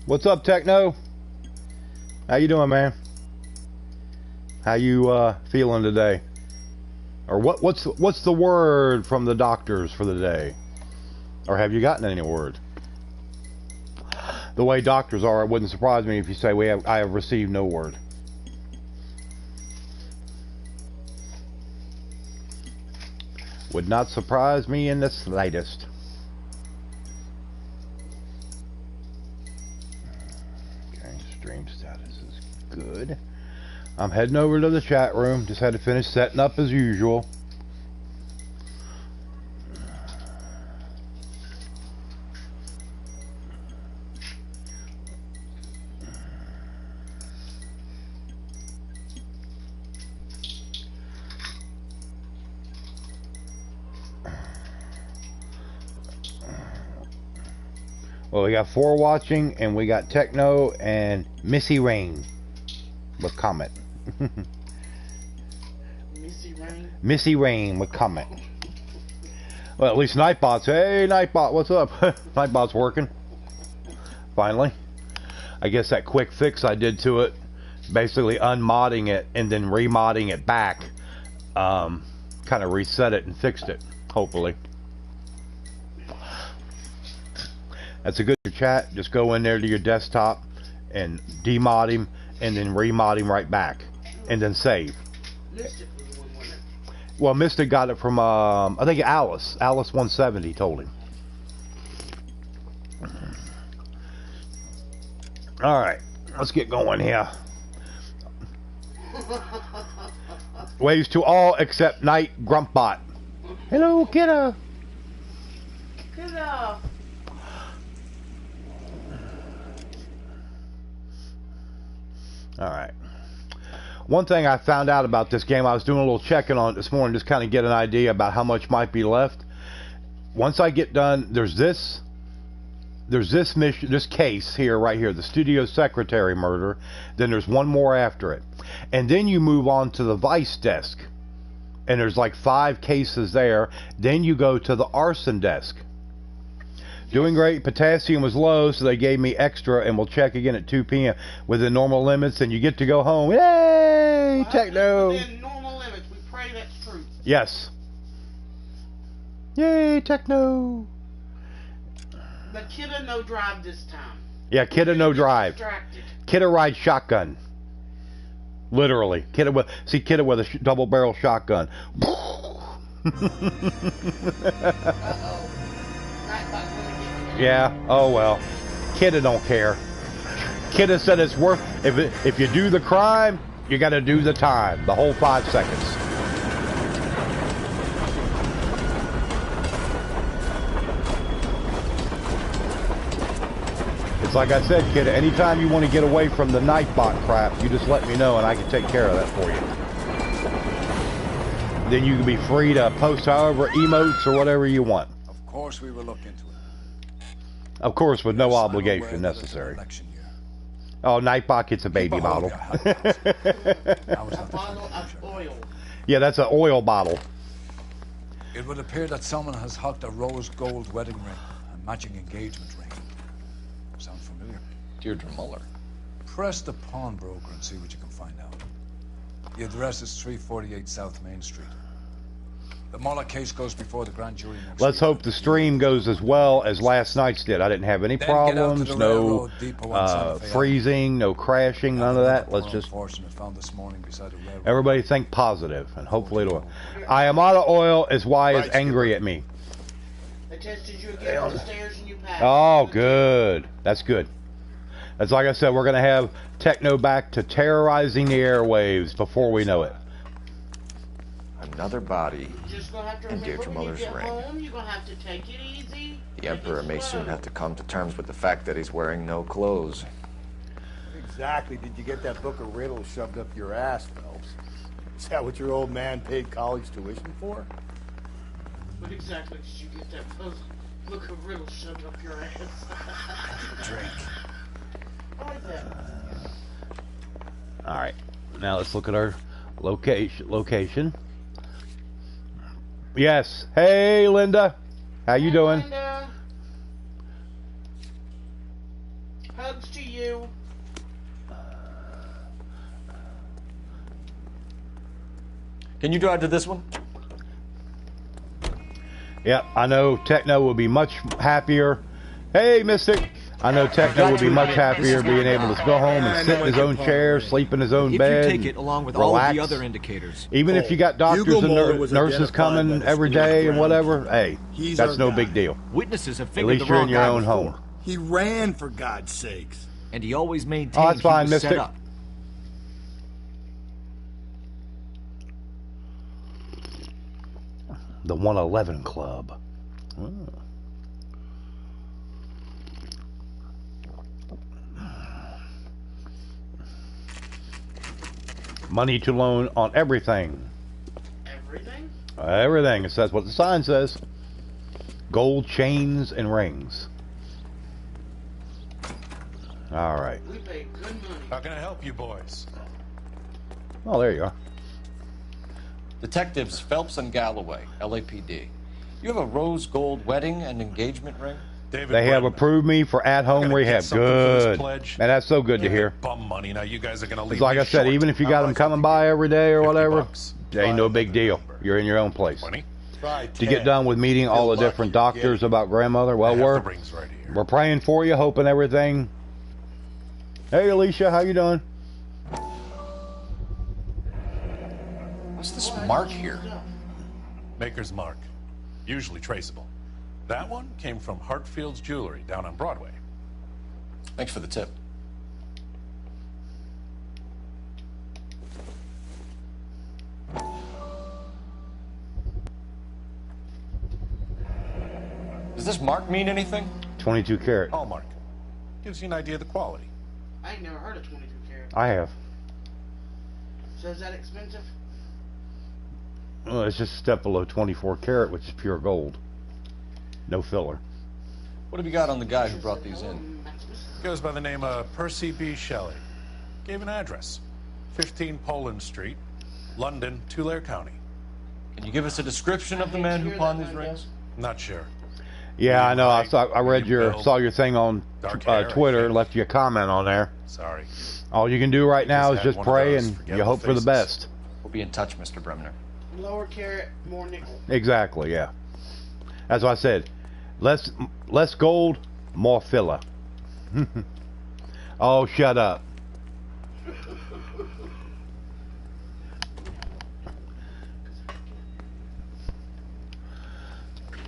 What's up, Techno? How you doing, man? How you feeling today? Or what's the word from the doctors for the day? Or have you gotten any word? The way doctors are, it wouldn't surprise me if you say I have received no word. Would not surprise me in the slightest. Okay, stream status is good. I'm heading over to the chat room. Just had to finish setting up as usual. Well, we got 4 watching, and we got Techno and Missy Rain with comment. Missy Rain? Missy Rain with comment. Well, at least Nightbot's. Hey, Nightbot, what's up? Nightbot's working. Finally. I guess that quick fix I did to it, basically unmodding it and then remodding it back, kind of reset it and fixed it, hopefully. That's a good chat. Just go in there to your desktop and demod him and then remod him right back and then save. Mystic was the one, wasn't it? Well, Mystic got it from I think Alice 170 told him. All right, let's get going here. Waves to all except Night Grumpbot. Hello, kiddo. Kiddo. Alright. One thing I found out about this game, I was doing a little checking on it this morning, just kind of get an idea about how much might be left. Once I get done, there's this mission, this case here, right here, the studio secretary murder. Then there's one more after it. And then you move on to the vice desk. And there's like 5 cases there. Then you go to the arson desk. Doing great. Potassium was low, so they gave me extra, and we'll check again at 2 p.m. within normal limits, and you get to go home. Yay, Well, Techno! within normal limits. We pray that's true. Yes. Yay, Techno! But kiddo no drive this time. Yeah, kiddo no drive. Distracted. Kiddo rides shotgun. Literally. Kiddo with a double barrel shotgun. Uh-oh. Yeah, oh well. Kidda don't care. Kidda said it's worth, if you do the crime, you gotta do the time. The whole 5 seconds. It's like I said, Kidda, anytime you want to get away from the Nightbot crap, you just let me know and I can take care of that for you. Then you can be free to post however emotes or whatever you want. Of course we will look into it. Of course, with no obligation necessary. Oh, Nightbot gets a baby bottle. A bottle of oil. Yeah, that's an oil bottle. It would appear that someone has hooked a rose gold wedding ring and matching engagement ring. Sound familiar? Deirdre Muller. Press the pawnbroker and see what you can find out. The address is 348 South Main Street. The Muller case goes before the grand jury next Let's week. hope the stream goes as well as last night's did. I didn't have any problems, no freezing, no crashing, none of that. Let's just everybody think positive, and hopefully it'll. I am out of oil is why is angry at me. They tested you again on the stairs and you passed. Oh, good. That's good. That's like I said, we're going to have Techno back to terrorizing the airwaves before we know it. Another body Just gonna have to in remember Deirdre when you Muller's get ring. home, you're gonna have to take it easy. The Emperor may soon have to come to terms with the fact that he's wearing no clothes. Exactly. Did you get that book of riddles shoved up your ass, Phelps? Is that what your old man paid college tuition for? What exactly did you get that book of riddles shoved up your ass? Drink. I like that. All right. Now let's look at our location. Yes. Hey, Linda. How you doing? Linda. Hugs to Can you drive to this one? Yep, I know Techno will be much happier. Hey, Mystic! I know Techno will be much happier being able to go home and sit in his own chair, sleep in his own bed, If you take it along with relax. all of the other indicators. Even if you got doctors Hugo and Mulder was nurses identified coming by the every school's day and ground whatever, keeper. hey, He's that's our no guy. big deal. Witnesses have At figured least the you're wrong in your guy own before, home. He ran, for God's sakes. and he always maintained Oh, that's fine, he was set Mystic. up. The 111 Club. Oh. Money to loan on everything. Everything? Everything. It says what the sign says. Gold chains and rings. All right. We pay good money. How can I help you boys? Oh, there you are. Detectives Phelps and Galloway, LAPD. You have a rose gold wedding and engagement ring? David They have Brennan. approved me for at-home Gonna get rehab. something for this Good. pledge? Man, that's so good to hear. Bum money. Now you guys are gonna leave It's like me I said, short. even if you How got them much? coming by every day or 50 whatever, bucks. it ain't no big deal. You're in your own place. 20? Try To get 10. done with meeting all the Feel lucky different you get doctors it. about grandmother, I well, have we're the rings right here. we're praying for you, hoping everything. Hey, Alicia, how you doing? What's this mark here? Maker's mark. Usually traceable. That one came from Hartfield's Jewelry down on Broadway. Thanks for the tip. Does this mark mean anything? 22 karat. Hallmark. Gives you an idea of the quality. I ain't never heard of 22 karat. I have. So is that expensive? Well, it's just a step below 24 karat, which is pure gold. No filler. What have you got on the guy who brought these in? Goes by the name of Percy B. Shelley. Gave an address. 15 Poland Street, London, Tulare County. Can you give us a description of the man who pawned these rings? Not sure. Yeah, I know. I read Medium build, saw your thing on dark hair, I Twitter think. and left you a comment on there. Sorry. All you can do right now is had just one of pray those and you forgettable hope for the faces. best. We'll be in touch, Mr. Bremner. Lower carat, more nickel. Exactly, yeah. That's what I said. Less gold, more filler. Oh, shut up.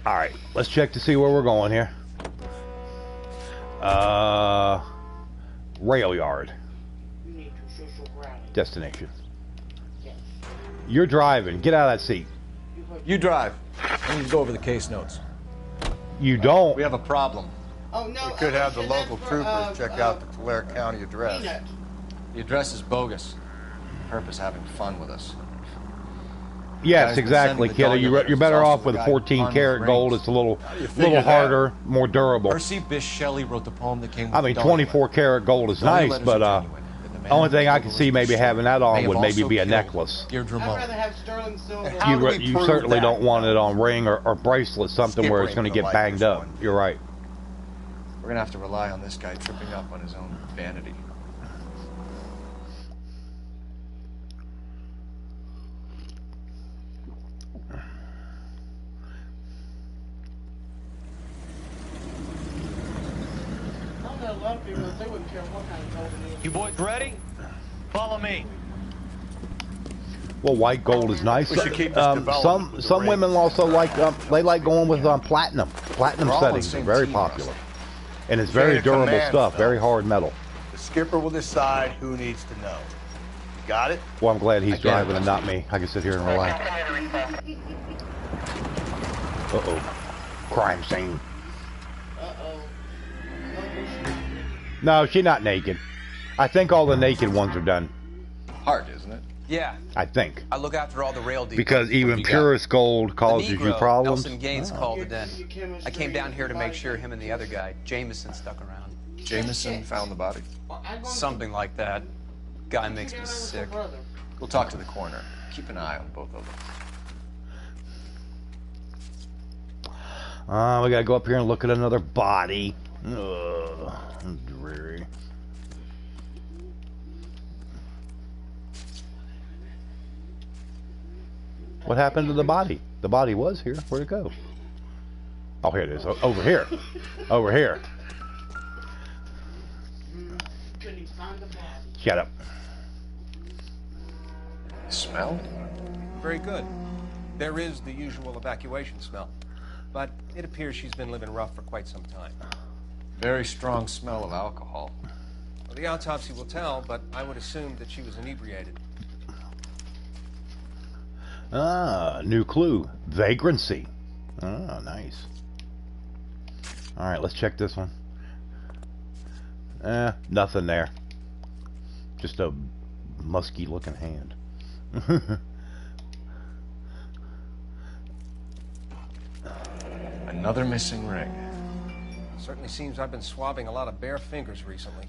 All right, let's check to see where we're going here. Rail yard You need to social grounding. destination. Yes. You're driving. Get out of that seat. You drive. I need to go over the case notes. You don't. We have a problem. Oh no. We could have the that's local for, troopers check out the Tulare County address. Peanut. The address is bogus. Herb is having fun with us. Yes, Guys, been exactly, sending the kiddo. dog You're letters. better It's also off with the a guy 14 on karat the gold. rings. It's a little figure that? harder, more durable. Percy Bysshe Shelley wrote the poem that came with I mean, the 24 karat gold is nice, but only thing I can see maybe having that on would maybe be a necklace. Deirdre I'd Moe. rather have sterling silver. How do we You prove certainly that? don't want it on ring or bracelet, something Skip where it's ain't going to gonna get like banged this up. one. You're right. We're gonna have to rely on this guy tripping up on his own vanity. I don't know a lot of people that they wouldn't care what kind of gold it is. You boys ready? Follow me. Well, white gold is nice. We should keep this development with the Some rings. women also like they like going with platinum. Platinum We're all on the settings are same very team, popular, Rusty. and it's Chain very of durable command, stuff. fella. Very hard metal. The skipper will decide who needs to know. Got it? Well, I'm glad he's get it, driving and not me. I can sit here and relax. Uh-oh. Crime scene. Uh-oh. No, she's not naked. I think all the naked ones are done. Hard, isn't it? Yeah, I think. I look after all the rail deals. Because even you got? purest gold the causes you Negro, problems. Nelson Gaines called it in. Your chemistry, I came down here to your make body sure him and the other guy, Jameson, stuck around. Jameson found the body. Well, I'm going Something like that. Guy to makes get me over with sick. your brother. We'll talk to the coroner. Keep an eye on both of them. We gotta go up here and look at another body. Ugh, dreary. What happened to the body? The body was here. Where'd it go? Oh, here it is. Over here. Over here. Couldn't even find the body. Shut up. Smell? Very good. There is the usual evacuation smell, but it appears she's been living rough for quite some time. Very strong smell of alcohol. Well, the autopsy will tell, but I would assume that she was inebriated. Ah, new clue. Vagrancy. Ah, nice. Alright, let's check this one. Nothing there. Just a musky looking hand. Another missing ring. Certainly seems I've been swabbing a lot of bare fingers recently.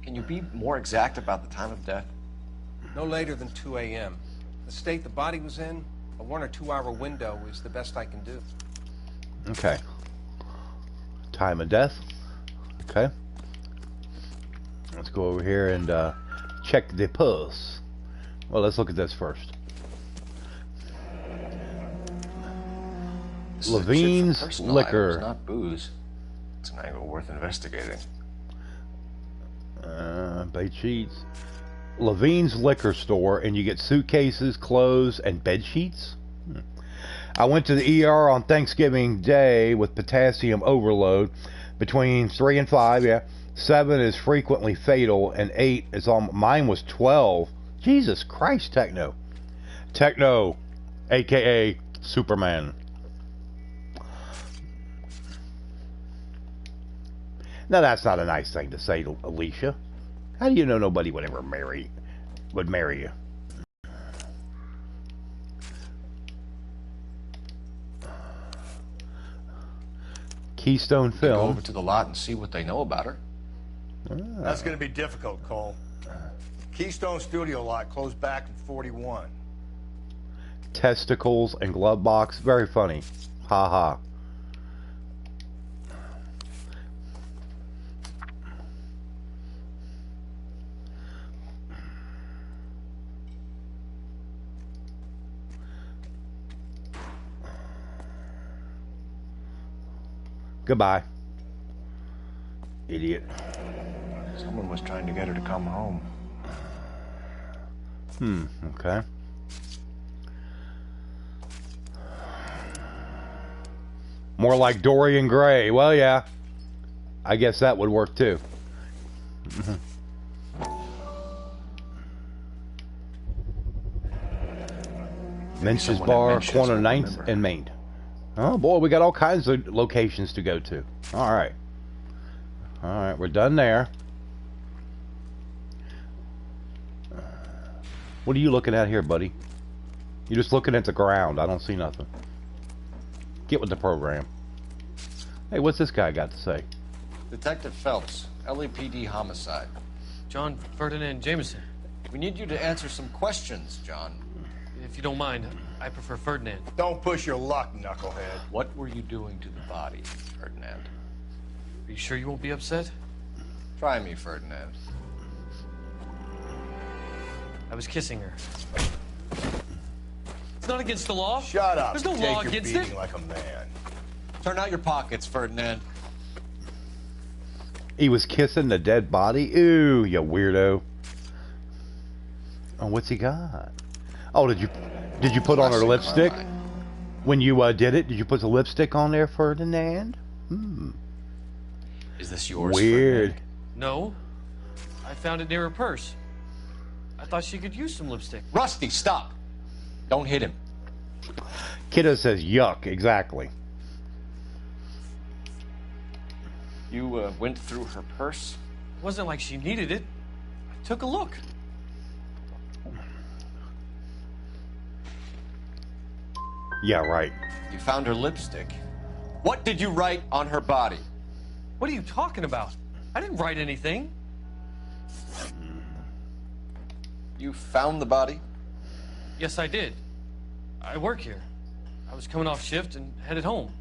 Can you be more exact about the time of death? No later than 2 a.m. The state the body was in, a 1 or 2 hour window is the best I can do. Okay. Time of death. Okay. Let's go over here and check the pulse. Well, let's look at this first. This is a chip for Levine's personal Liquor. items, not booze. It's an angle worth investigating. Bait sheets. Levine's Liquor Store, and you get suitcases, clothes, and bed sheets. I went to the ER on Thanksgiving Day with potassium overload between 3 and 5. Yeah, 7 is frequently fatal, and 8 is on. Mine was 12. Jesus Christ, Techno, aka Superman. Now that's not a nice thing to say, Alicia. How do you know nobody would ever marry you? Keystone Go Film. over to the lot and see what they know about her. That's going to be difficult, Cole. Keystone Studio lot closed back in 41. Testicles and glove box. Very funny. Ha ha. Goodbye. Idiot. Someone was trying to get her to come home. Okay. More like Dorian Gray. Well, yeah. I guess that would work too. Mensch's someone Bar, at Mensch's corner will 9th remember. and Main. Oh boy, we got all kinds of locations to go to. Alright. Alright, we're done there. What are you looking at here, buddy? You're just looking at the ground. I don't see nothing. Get with the program. Hey, what's this guy got to say? Detective Phelps, LAPD homicide. John Ferdinand Jameson. We need you to answer some questions, John. If you don't mind, I prefer Ferdinand. Don't push your luck, knucklehead. What were you doing to the body, Ferdinand? Are you sure you won't be upset? Try me, Ferdinand. I was kissing her. It's not against the law. Shut up. There's no Take law your against beating it. like a man. Turn out your pockets, Ferdinand. He was kissing the dead body? Ooh, you weirdo. Oh, what's he got? Oh, did you put on her lipstick? When you did it, did you put the lipstick on there, Ferdinand? Is this yours, Weird. Ferdinand? No. I found it near her purse. I thought she could use some lipstick. Rusty, stop. Don't hit him. Kiddo says yuck, exactly. You went through her purse? It wasn't like she needed it. I took a look. Yeah, right. You found her lipstick. What did you write on her body? What are you talking about? I didn't write anything. You found the body? Yes, I did. I work here. I was coming off shift and headed home.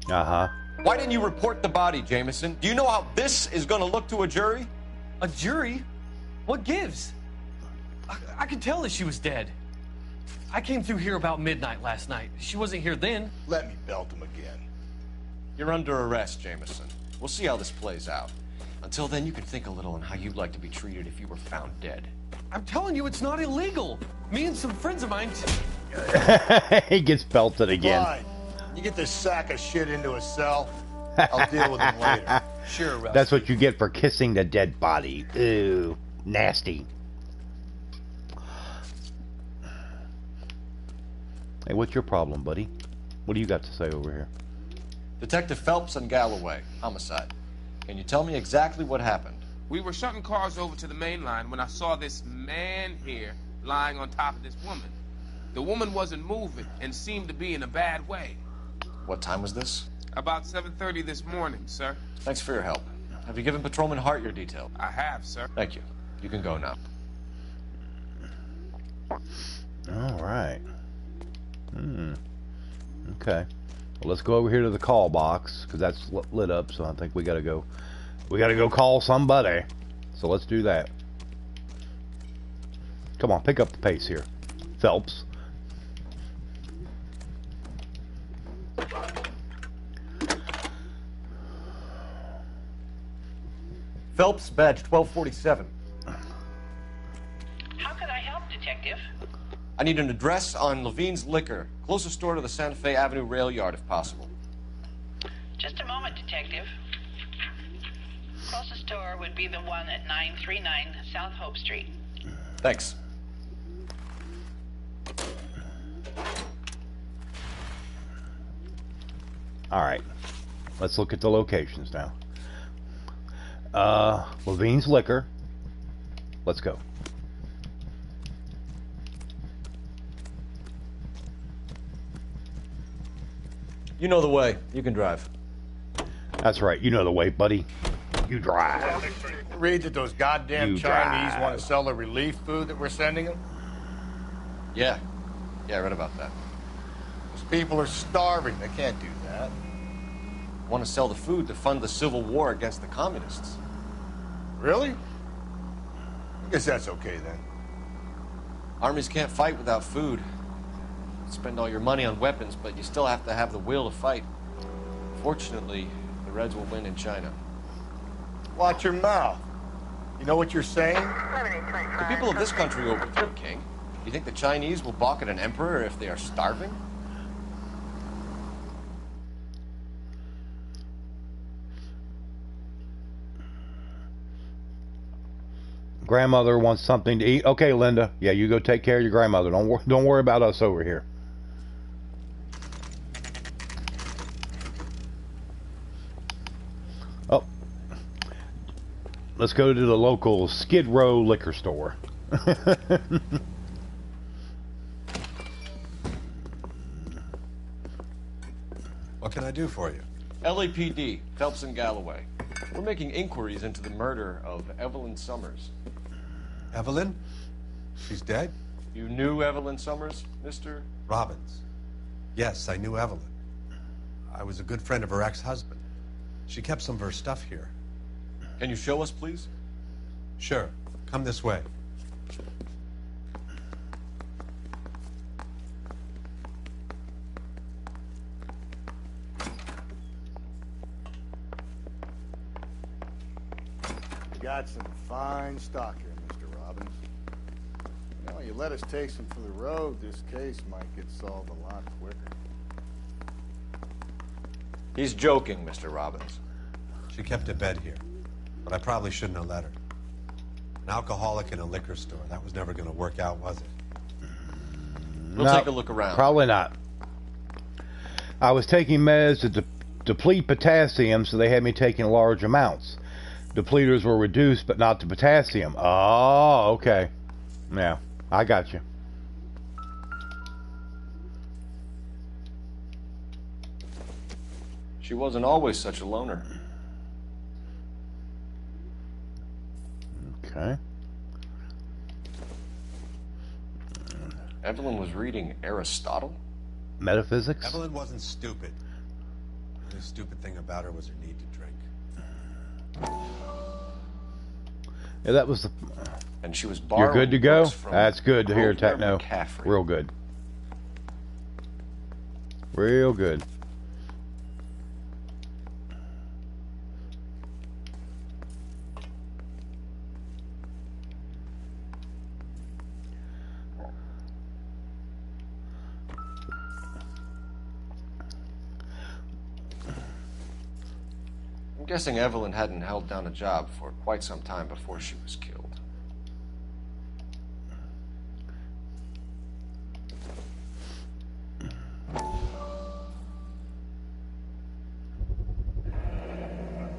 Uh-huh. Why didn't you report the body, Jameson? Do you know how this is going to look to a jury? A jury? What gives? I could tell that she was dead. I came through here about midnight last night. She wasn't here then. Let me belt him again. You're under arrest, Jameson. We'll see how this plays out. Until then, you can think a little on how you'd like to be treated if you were found dead. I'm telling you, it's not illegal. Me and some friends of mine... He gets belted again. Fine. You get this sack of shit into a cell. I'll deal with him later. Sure, Rusty. That's what you get for kissing the dead body. Ooh, nasty. Hey, what's your problem, buddy? What do you got to say over here? Detective Phelps and Galloway, homicide. Can you tell me exactly what happened? We were shutting cars over to the main line when I saw this man here lying on top of this woman. The woman wasn't moving and seemed to be in a bad way. What time was this? About 7:30 this morning, sir. Thanks for your help. Have you given Patrolman Hart your details? I have, sir. Thank you. You can go now. All right. Okay. Well, let's go over here to the call box because that's lit up. So I think we gotta go. We gotta go call somebody. So let's do that. Come on, pick up the pace here, Phelps. Phelps, badge 1247. How can I help, Detective? I need an address on Levine's Liquor. Closest store to the Santa Fe Avenue rail yard, if possible. Just a moment, Detective. Closest store would be the one at 939 South Hope Street. Thanks. All right. Let's look at the locations now. Levine's Liquor. Let's go. You know the way. You can drive. That's right. You know the way, buddy. You drive. Read that those goddamn Chinese want to sell the relief food that we're sending them? Yeah. Yeah, I read about that. Those people are starving. They can't do that. Want to sell the food to fund the civil war against the communists. Really? I guess that's okay then. Armies can't fight without food. Spend all your money on weapons, but you still have to have the will to fight. Fortunately, the Reds will win in China. Watch your mouth. You know what you're saying? The people of this country overthrew King. You think the Chinese will balk at an emperor if they are starving? Grandmother wants something to eat. Okay, Linda. Yeah, you go take care of your grandmother. Don't worry about us over here. Oh. Let's go to the local Skid Row liquor store. What can I do for you? LAPD, Phelps and Galloway. We're making inquiries into the murder of Evelyn Summers. Evelyn? She's dead? You knew Evelyn Summers, Mr. Robbins. Yes, I knew Evelyn. I was a good friend of her ex-husband. She kept some of her stuff here. Can you show us, please? Sure. Come this way. You got some fine stock here, Mr. Robbins. You know, you let us take some for the road, this case might get solved a lot quicker. He's joking, Mr. Robbins. She kept a bed here, but I probably shouldn't have let her. An alcoholic in a liquor store. That was never going to work out, was it? We'll take a look around. Probably not. I was taking meds to deplete potassium, so they had me taking large amounts. Depleters were reduced, but not the potassium. Oh, okay. Yeah, I got you. She wasn't always such a loner. Okay. Evelyn was reading Aristotle? Metaphysics? Evelyn wasn't stupid. The only stupid thing about her was her need to drink. Yeah, that was the... And she was You're borrowing good to go? books from That's good to hear, Grover Techno. McCaffrey. Real good. Real good. I'm guessing Evelyn hadn't held down a job for quite some time before she was killed.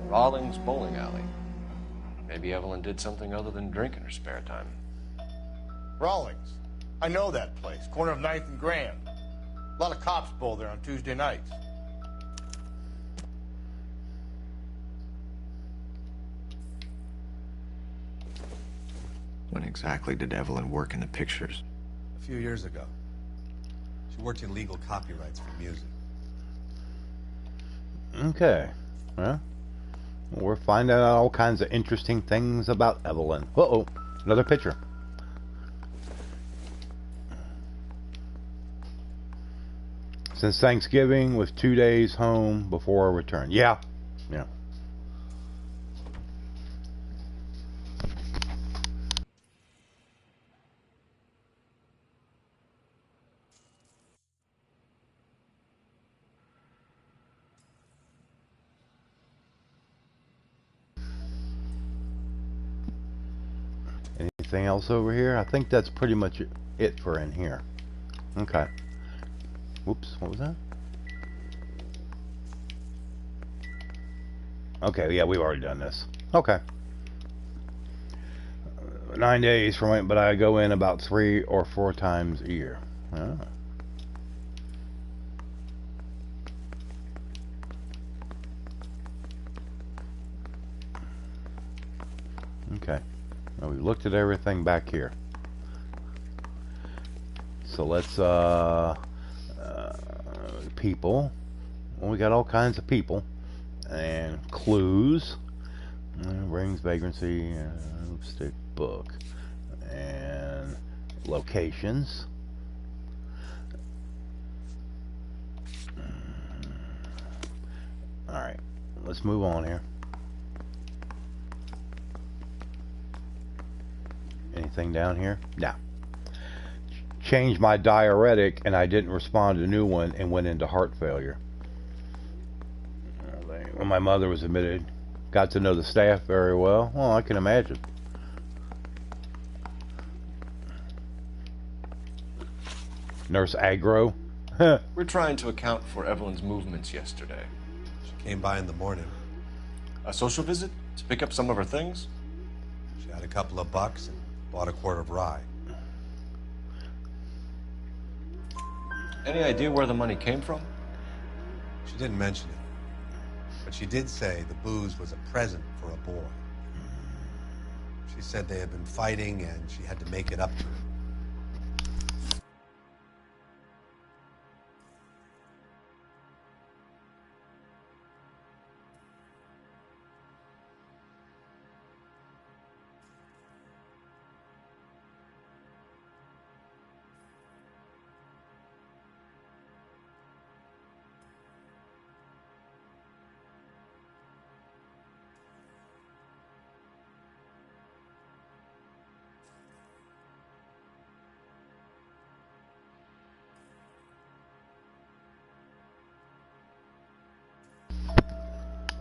Rawlings Bowling Alley. Maybe Evelyn did something other than drink in her spare time. Rawlings. I know that place. Corner of 9th and Grand. A lot of cops bowl there on Tuesday nights. When exactly did Evelyn work in the pictures? A few years ago. She worked in legal copyrights for music. Okay. Well, we're finding out all kinds of interesting things about Evelyn. Uh-oh. Another picture. Since Thanksgiving, with 2 days home before a return. Yeah. Yeah. Anything else over here? I think that's pretty much it for in here. Okay. Whoops, what was that? Okay, yeah, we've already done this. Okay. 9 days from it, but I go in about 3 or 4 times a year. Ah. Okay. Now we looked at everything back here. So let's people. Well, we got all kinds of people and clues. Rings, vagrancy, stick, book, and locations. All right, let's move on here. Anything down here? No. Changed my diuretic and I didn't respond to a new one and went into heart failure. When my mother was admitted, got to know the staff very well. Well, I can imagine. Nurse Agro. We're trying to account for Evelyn's movements yesterday. She came by in the morning. A social visit? To pick up some of her things? She had a couple of bucks and bought a quart of rye. Any idea where the money came from? She didn't mention it, but she did say the booze was a present for a boy. She said they had been fighting and she had to make it up to him.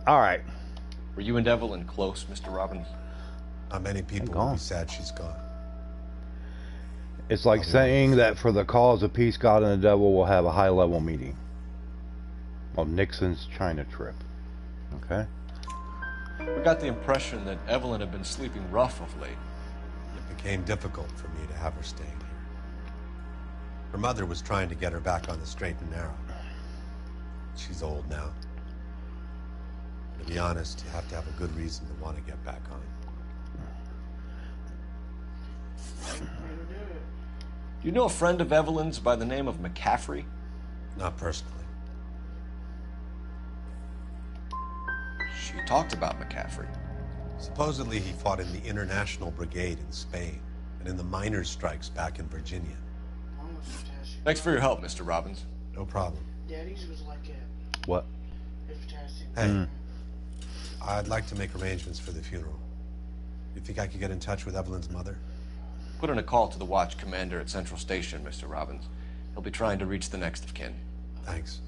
All right. Were you and Evelyn close, Mr. Robbins? Not many people will be sad she's gone. It's like saying that for the cause of peace, God and the devil will have a high-level meeting on Nixon's China trip. Okay? We got the impression that Evelyn had been sleeping rough of late. It became difficult for me to have her staying here. Her mother was trying to get her back on the straight and narrow. She's old now. To be honest, you have to have a good reason to want to get back on. Do you know a friend of Evelyn's by the name of McCaffrey? Not personally. She talked about McCaffrey. Supposedly he fought in the International Brigade in Spain and in the miners' strikes back in Virginia. Thanks for your help, Mr. Robbins. No problem. Daddy's was like a... What? Hey, I'd like to make arrangements for the funeral. You think I could get in touch with Evelyn's mother? Put in a call to the watch commander at Central Station, Mr. Robbins. He'll be trying to reach the next of kin. Thanks.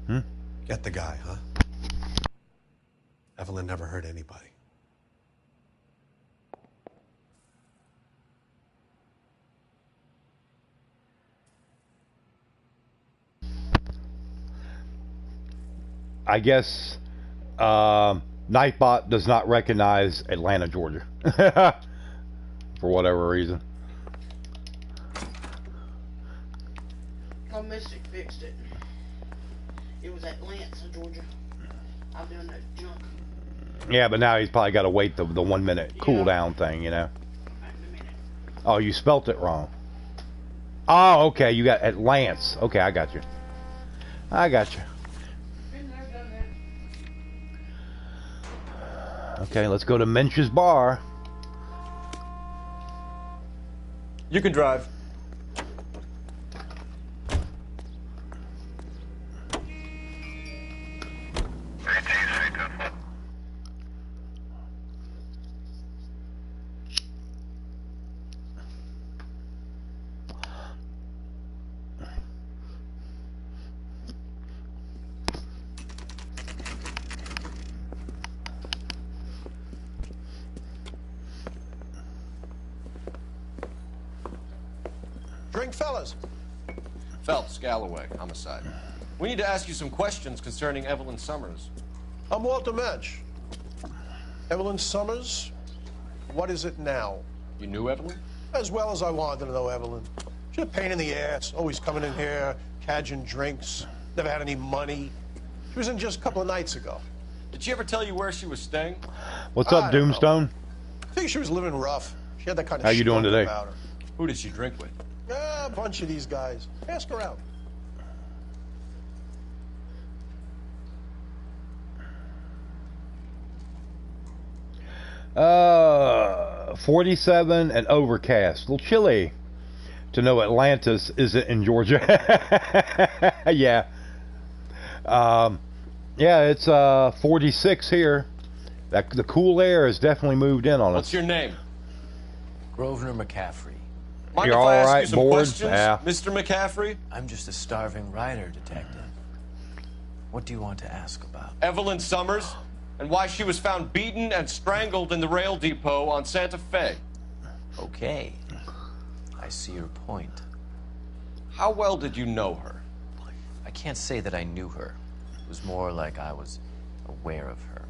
Hmm? Get the guy, huh? Evelyn never hurt anybody. I guess Nightbot does not recognize Atlanta, Georgia. For whatever reason. Oh, Mystic fixed it. It was Atlanta, Georgia. I'm doing that junk. Yeah, but now he's probably got to wait the 1 minute cooldown thing, you know. Oh, you spelt it wrong. Oh, okay, you got Atlance. Okay, I got you. I got you. Okay, let's go to Mensch's Bar. You can drive. Drink, fellas. Phelps, Galloway, homicide. We need to ask you some questions concerning Evelyn Summers. I'm Walter Mensch. Evelyn Summers, what is it now? You knew Evelyn? As well as I wanted to know Evelyn. She's a pain in the ass, always coming in here, cadging drinks, never had any money. She was in just a couple of nights ago. Did she ever tell you where she was staying? What's up, Doomstone? I think she was living rough. She had that kind of How you doing today? about her. Who did she drink with? A bunch of these guys. Ask around. Uh, 47 and overcast. A little chilly to know Atlantis isn't in Georgia. Yeah. Yeah, it's 46 here. The cool air has definitely moved in on us. What's your name? Grosvenor McCaffrey. Mind You're if all I ask right, you some bored? questions, Yeah. Mr. McCaffrey? I'm just a starving writer, detective. What do you want to ask about? Evelyn Summers, and why she was found beaten and strangled in the rail depot on Santa Fe. Okay. I see your point. How well did you know her? I can't say that I knew her. It was more like I was aware of her.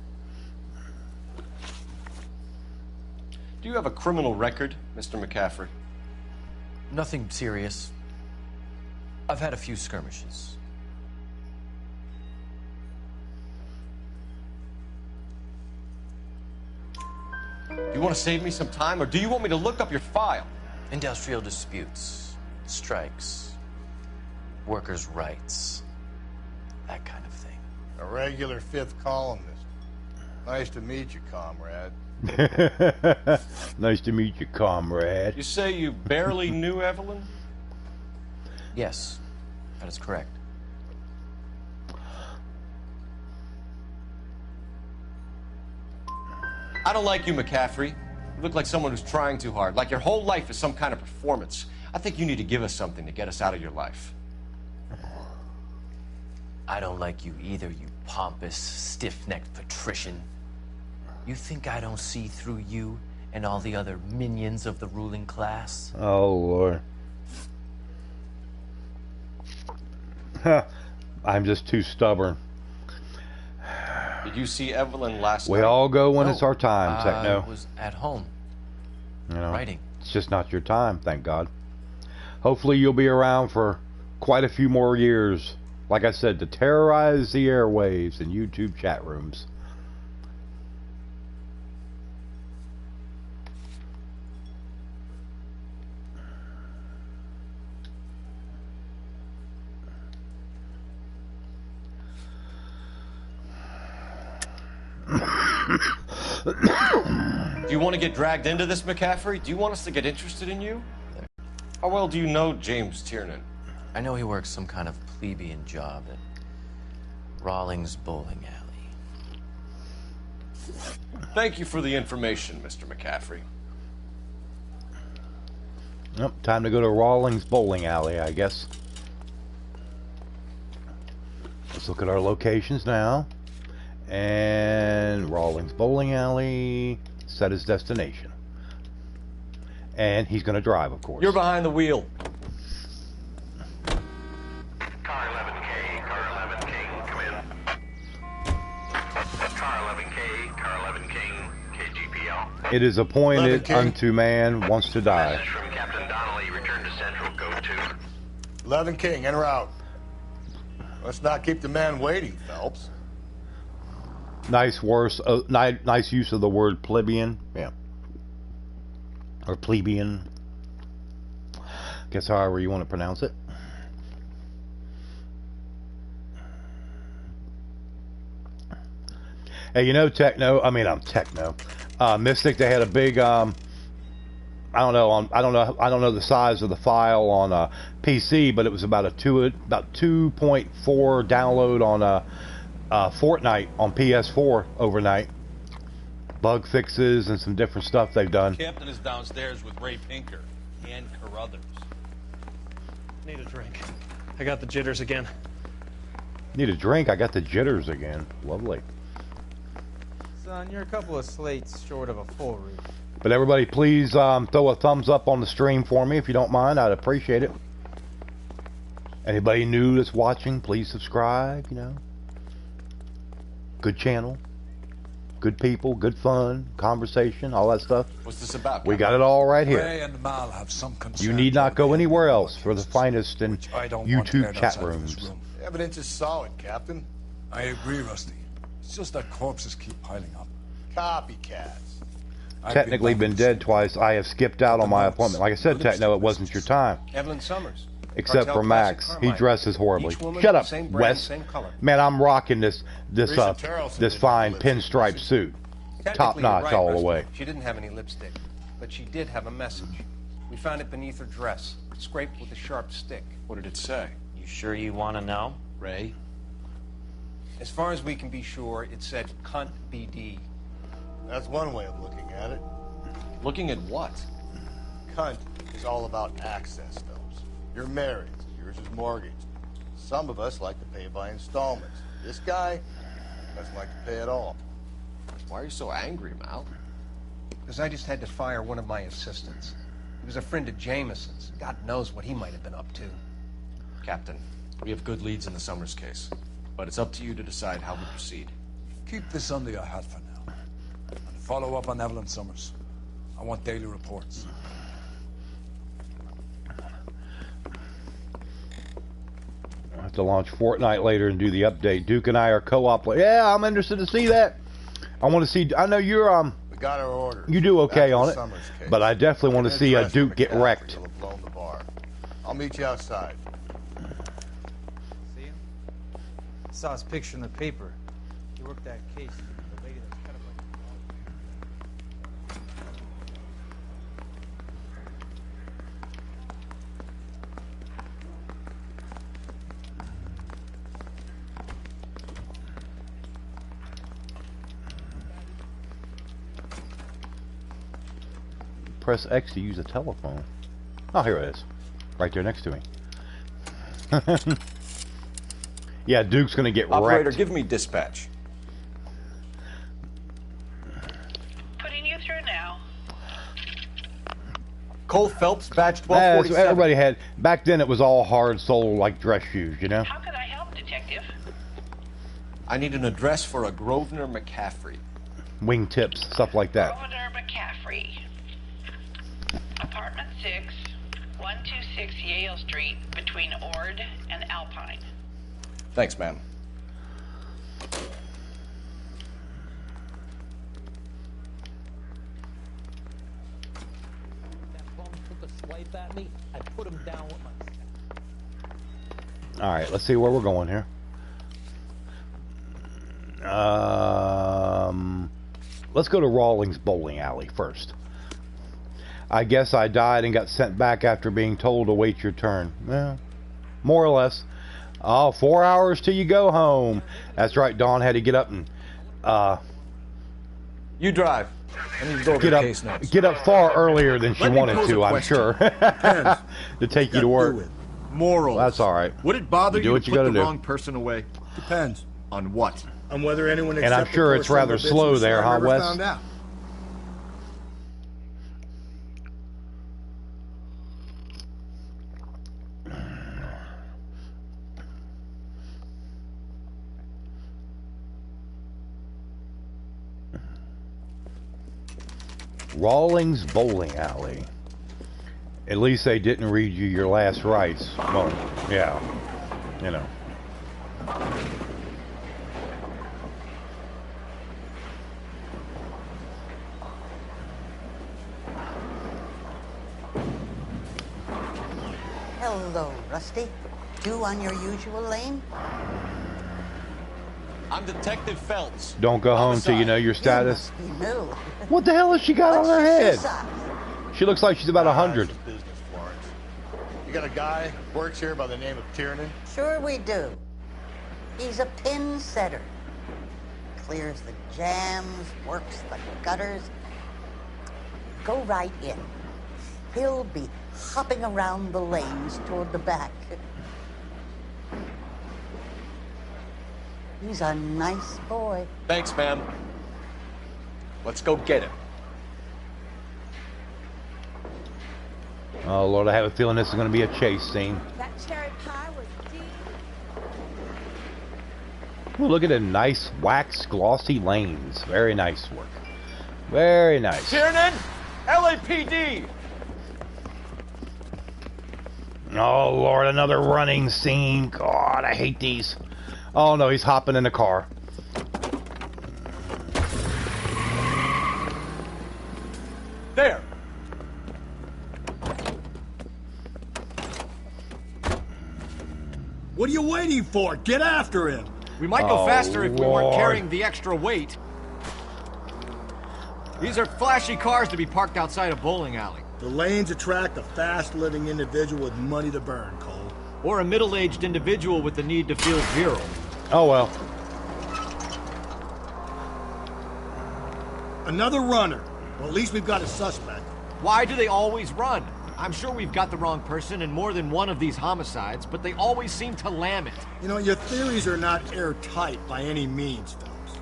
Do you have a criminal record, Mr. McCaffrey? Nothing serious. I've had a few skirmishes. Do you want to save me some time, or do you want me to look up your file? Industrial disputes, strikes, workers' rights, that kind of thing. A regular fifth columnist. Nice to meet you, comrade. Nice to meet you, comrade. You say you barely knew Evelyn? Yes, that is correct. I don't like you, McCaffrey. You look like someone who's trying too hard, like your whole life is some kind of performance. I think you need to give us something to get us out of your life. I don't like you either, you pompous, stiff-necked patrician. You think I don't see through you and all the other minions of the ruling class? Oh, Lord. I'm just too stubborn. Did you see Evelyn last night? We all go when No, it's our time, Techno. I was at home, You know, writing. it's just not your time, thank God. Hopefully you'll be around for quite a few more years. Like I said, to terrorize the airwaves and YouTube chat rooms. Do you want to get dragged into this, McCaffrey? Do you want us to get interested in you? How well do you know James Tiernan? I know he works some kind of plebeian job at Rawlings Bowling Alley. Thank you for the information, Mr. McCaffrey. Yep, time to go to Rawlings Bowling Alley, I guess. Let's look at our locations now. And Rawlings Bowling Alley, set his destination. And he's going to drive, of course. You're behind the wheel. Car 11K, Car 11 King, come in. Car 11K, Car 11 King, KGPL. It is appointed unto man wants to die. Message from Captain Donnelly, return to Central, go to. 11 King, en route. Let's not keep the man waiting, Phelps. Nice nice use of the word plebeian. Yeah. Or plebeian. Guess however you want to pronounce it. Hey, you know, Mystic, they had a big I don't know the size of the file on PC, but it was about 2.4 download on Fortnite on PS4 overnight. Bug fixes and some different stuff they've done. Captain is downstairs with Ray Pinker and Carruthers. Need a drink. I got the jitters again. Need a drink? I got the jitters again. Lovely. Son, you're a couple of slates short of a full read. But everybody, please throw a thumbs up on the stream for me if you don't mind. I'd appreciate it. Anybody new that's watching, please subscribe, you know. Good channel. Good people, good fun, conversation, all that stuff. What's this about? We got it all right here. Ray and Mal have some concern. You need not go anywhere else for the finest in YouTube chat rooms. The evidence is solid, Captain. I agree, Rusty. It's just that corpses keep piling up. Copycats. Technically been dead twice. I have skipped out on my appointment. Like I said, Techno, it wasn't your time. Evelyn Summers. Except for Max. He dresses horribly. Shut up, Wes. Man, I'm rocking this fine pinstripe suit. Top notch all the way. She didn't have any lipstick, but she did have a message. We found it beneath her dress, scraped with a sharp stick. What did it say? You sure you want to know? Ray? As far as we can be sure, it said cunt BD. That's one way of looking at it. Looking at what? Cunt is all about access, Phelps. You're married, yours is mortgaged. Some of us like to pay by installments. This guy doesn't like to pay at all. Why are you so angry, Mal? Because I just had to fire one of my assistants. He was a friend of Jameson's. God knows what he might have been up to. Captain, we have good leads in the Summers case, but it's up to you to decide how we proceed. Keep this under your hat for now. And follow up on Evelyn Summers. I want daily reports. I have to launch Fortnite later and do the update. Duke and I are co-op. Yeah, I'm interested to see that. I want to see. I know you're We got our orders. You do okay on it, but I definitely want to see a Duke get wrecked. Blown the bar. I'll meet you outside. See him? I saw his picture in the paper. He worked that case. The lady that cut up like Press X to use a telephone. Oh, here it is. Right there next to me. Yeah, Duke's gonna get Operator, wrecked. give me dispatch. Putting you through now. Cole Phelps, badge As 1247. everybody had back then, it was all hard sole like dress shoes, you know. How can I help, Detective? I need an address for a Grosvenor McCaffrey. Wingtips, stuff like that. Grosvenor McCaffrey. Apartment 6, 126 Yale Street, between Ord and Alpine. Thanks, ma'am. that bum took a swipe at me. I put him down with my. All right, let's see where we're going here. Let's go to Rawlings Bowling Alley first. I guess I died and got sent back after being told to wait your turn. Well, more or less. Oh, 4 hours till you go home. That's right, Dawn had to get up and You drive. I need to go over the case notes. get up far earlier than she wanted to, I'm sure. To take you to work. Morals. That's all right. Would it bother do you what to you put gotta the do. wrong person away? Depends. On what? On whether anyone And I'm sure it's rather slow there, huh, Wes? Found out. Rawlings Bowling Alley. At least they didn't read you your last rites. Well, yeah. You know. Hello, Rusty. Two on your usual lane? I'm Detective Phelps. Don't go home till you know your status. You know. What the hell has she got on her head? Size? She looks like she's about 100. Business, Florence. You got a guy who works here by the name of Tiernan? Sure we do. He's a pin setter. Clears the jams, works the gutters. Go right in. He'll be hopping around the lanes toward the back. He's a nice boy. Thanks, ma'am. Let's go get him. Oh, Lord, I have a feeling this is going to be a chase scene. That cherry pie was deep. Ooh, look at the nice, waxed, glossy lanes. Very nice work. Very nice. Tiernan! LAPD! Oh, Lord, another running scene. God, I hate these. Oh, no, he's hopping in the car. There. What are you waiting for? Get after him. We might go faster if we weren't Lord. carrying the extra weight. These are flashy cars to be parked outside a bowling alley. The lanes attract a fast-living individual with money to burn, Cole. Or a middle-aged individual with the need to feel virile. Oh, well. Another runner. Well, at least we've got a suspect. Why do they always run? I'm sure we've got the wrong person in more than one of these homicides, but they always seem to lam it. You know, your theories are not airtight by any means, Phelps.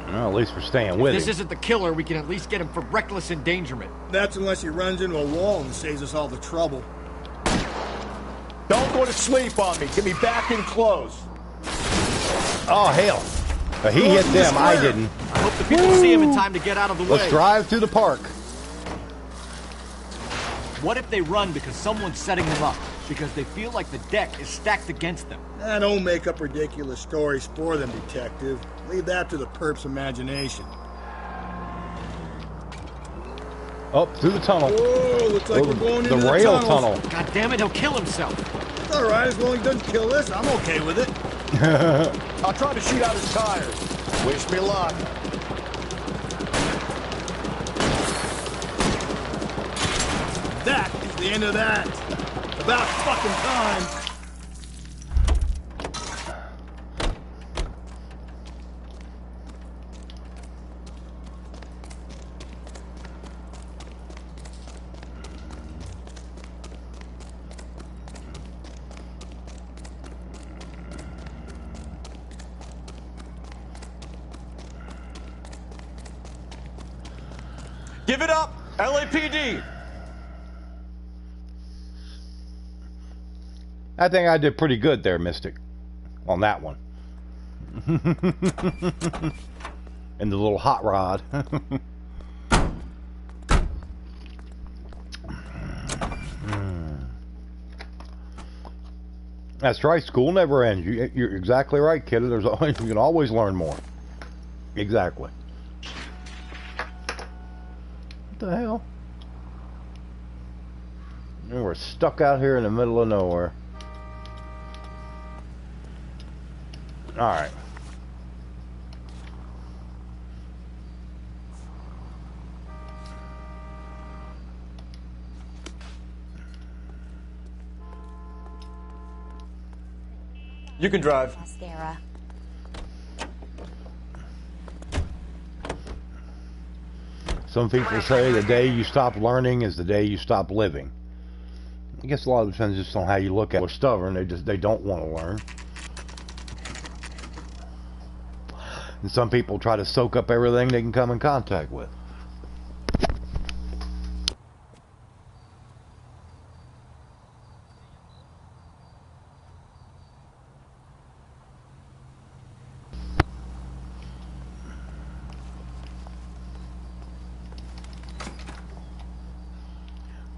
Well, at least we're staying with If this him. isn't the killer, we can at least get him for reckless endangerment. That's unless he runs into a wall and saves us all the trouble. Don't go to sleep on me. Get me back in close. Oh, hell. He hit them. I didn't. I hope the people see him in time to get out of the way. Let's drive through the park. What if they run because someone's setting them up? Because they feel like the deck is stacked against them? Don't make up ridiculous stories for them, detective. Leave that to the perp's imagination. Oh, through the tunnel. Whoa, looks like we're going into the rail tunnels. tunnel. God damn it, he'll kill himself. It's all right, as long as he doesn't kill us, I'm okay with it. I'll try to shoot out his tires. Wish me luck. That is the end of that. About fucking time. Give it up, LAPD! I think I did pretty good there, Mystic. On that one. And the little hot rod. That's right, school never ends. You're exactly right, kid. There's always, you can always learn more. Exactly. What the hell? And we're stuck out here in the middle of nowhere. Alright. You can drive. Mascara. Some people say the day you stop learning is the day you stop living. I guess a lot of it depends just on how you look at it. They're stubborn. They don't want to learn. And some people try to soak up everything they can come in contact with.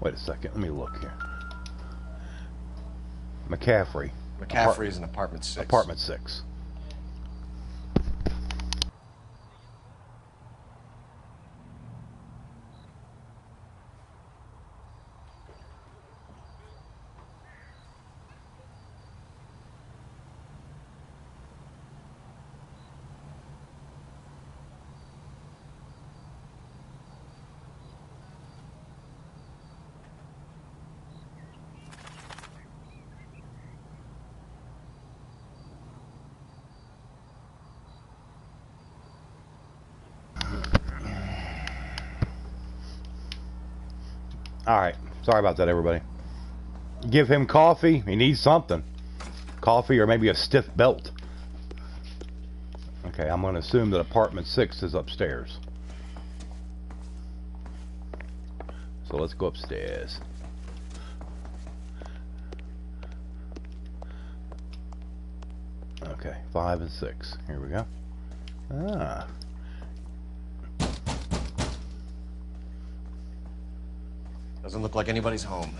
Wait a second, let me look here. McCaffrey. McCaffrey is in apartment 6. Apartment 6. Alright, sorry about that, everybody. Give him coffee. He needs something. Coffee or maybe a stiff belt. Okay, I'm going to assume that apartment 6 is upstairs. So let's go upstairs. Okay, 5 and 6. Here we go. Ah. Doesn't look like anybody's home.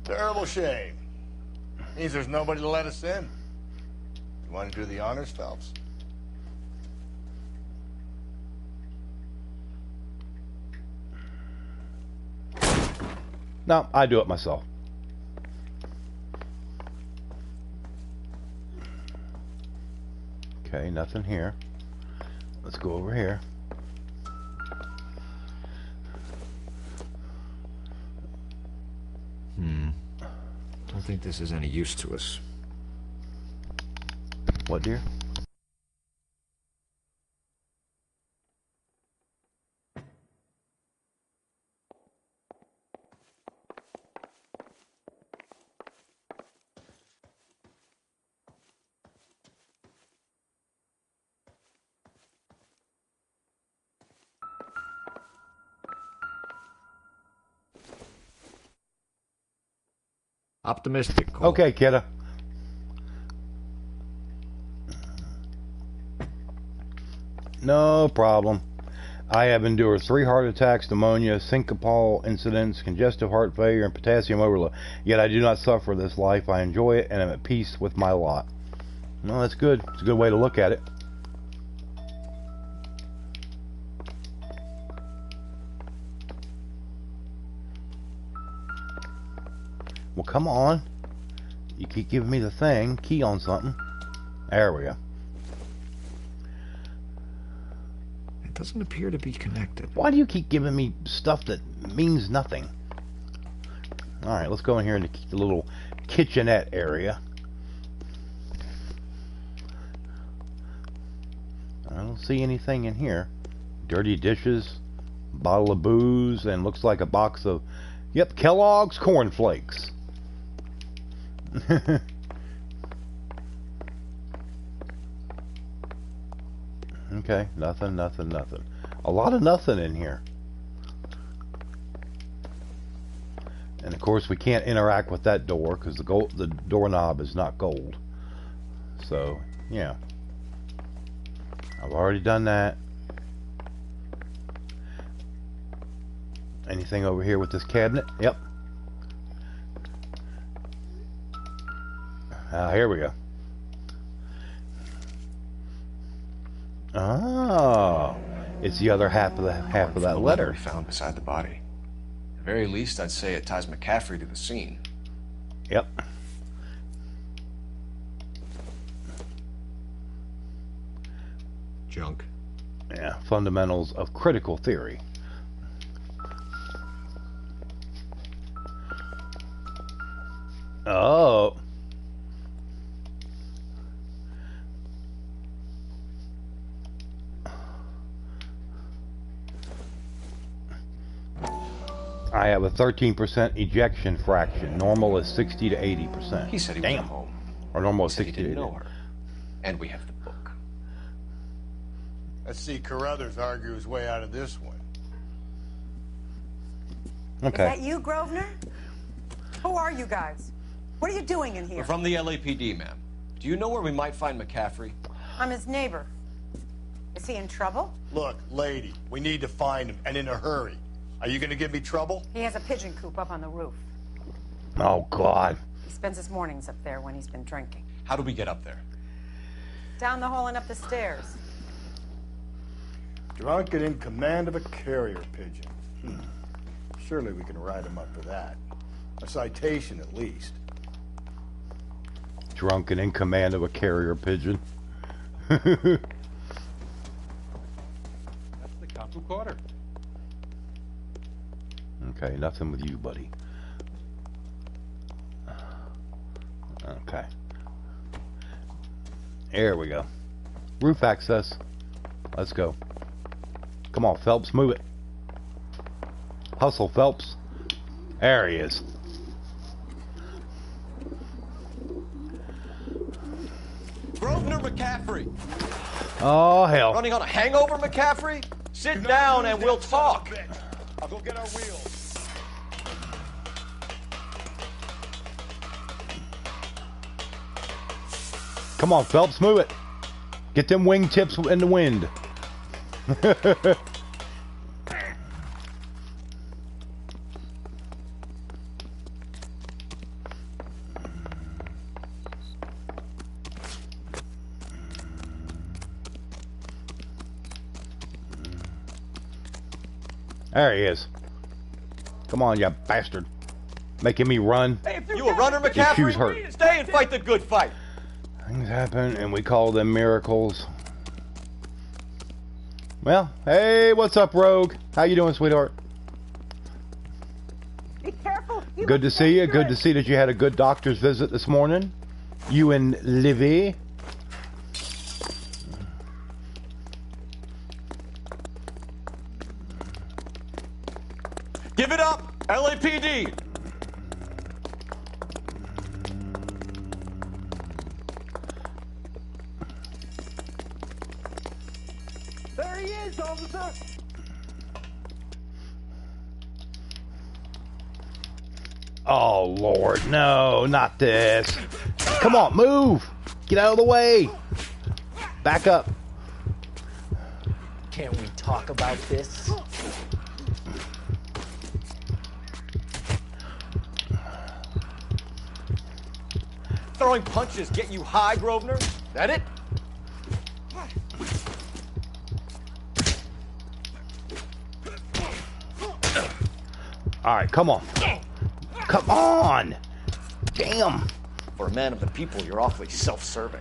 Terrible shame. Means there's nobody to let us in. You want to do the honors, Phelps? No, I do it myself. Okay, nothing here. Let's go over here. Don't think this is any use to us. What, dear? Optimistic, Cole. Okay, kidda. No problem. I have endured 3 heart attacks, pneumonia, syncopal incidents, congestive heart failure, and potassium overload. Yet I do not suffer this life. I enjoy it and am at peace with my lot. Well, that's good. It's a good way to look at it. Well, come on. You keep giving me the thing. Key on something. There we go. It doesn't appear to be connected. Why do you keep giving me stuff that means nothing? Alright, let's go in here in the little kitchenette area. I don't see anything in here. Dirty dishes, bottle of booze, and looks like a box of, yep, Kellogg's cornflakes. Okay, nothing. A lot of nothing in here. And of course we can't interact with that door because the doorknob is not gold. So, yeah. I've already done that. Anything over here with this cabinet? Yep. Here we go. Oh, it's the other half of that letter found beside the body. At the very least, I'd say it ties McCaffrey to the scene. Yep. Junk. Yeah, fundamentals of critical theory. Oh. I have a 13% ejection fraction. Normal is 60 to 80%. He said he was at home. Or normal is He said 60 he to didn't 80. know her. And we have the book. Let's see Carruthers argue his way out of this one. Okay. Is that you, Grosvenor? Who are you guys? What are you doing in here? We're from the LAPD, ma'am. Do you know where we might find McCaffrey? I'm his neighbor. Is he in trouble? Look, lady, we need to find him, and in a hurry. Are you gonna give me trouble? He has a pigeon coop up on the roof. Oh, God. He spends his mornings up there when he's been drinking. How do we get up there? Down the hall and up the stairs. Drunk and in command of a carrier pigeon. Surely we can write him up for that. A citation, at least. Drunk and in command of a carrier pigeon. That's the cop who caught her. Okay, nothing with you, buddy. Okay. There we go. Roof access. Let's go. Come on, Phelps, move it. Hustle, Phelps. There he is. Grosvenor McCaffrey. Oh, hell. Running on a hangover, McCaffrey? Sit down and we'll talk. I'll go get our wheels. Come on, Phelps, move it. Get them wingtips in the wind. There he is. Come on, you bastard. Making me run. Hey, if you a runner, His shoes hurt. McCaffrey, stay and fight the good fight. Things happen, and we call them miracles. Well, hey, what's up, Rogue? How you doing, sweetheart? Be careful. Good to see you. Good to see that you had a good doctor's visit this morning. You and Livy. Give it up, LAPD. There he is, officer. Oh, Lord, no, not this. Come on, move. Get out of the way. Back up. Can't we talk about this? Throwing punches get you high, Grosvenor? That it? All right, come on. Come on. Damn. For a man of the people, you're awfully self-serving.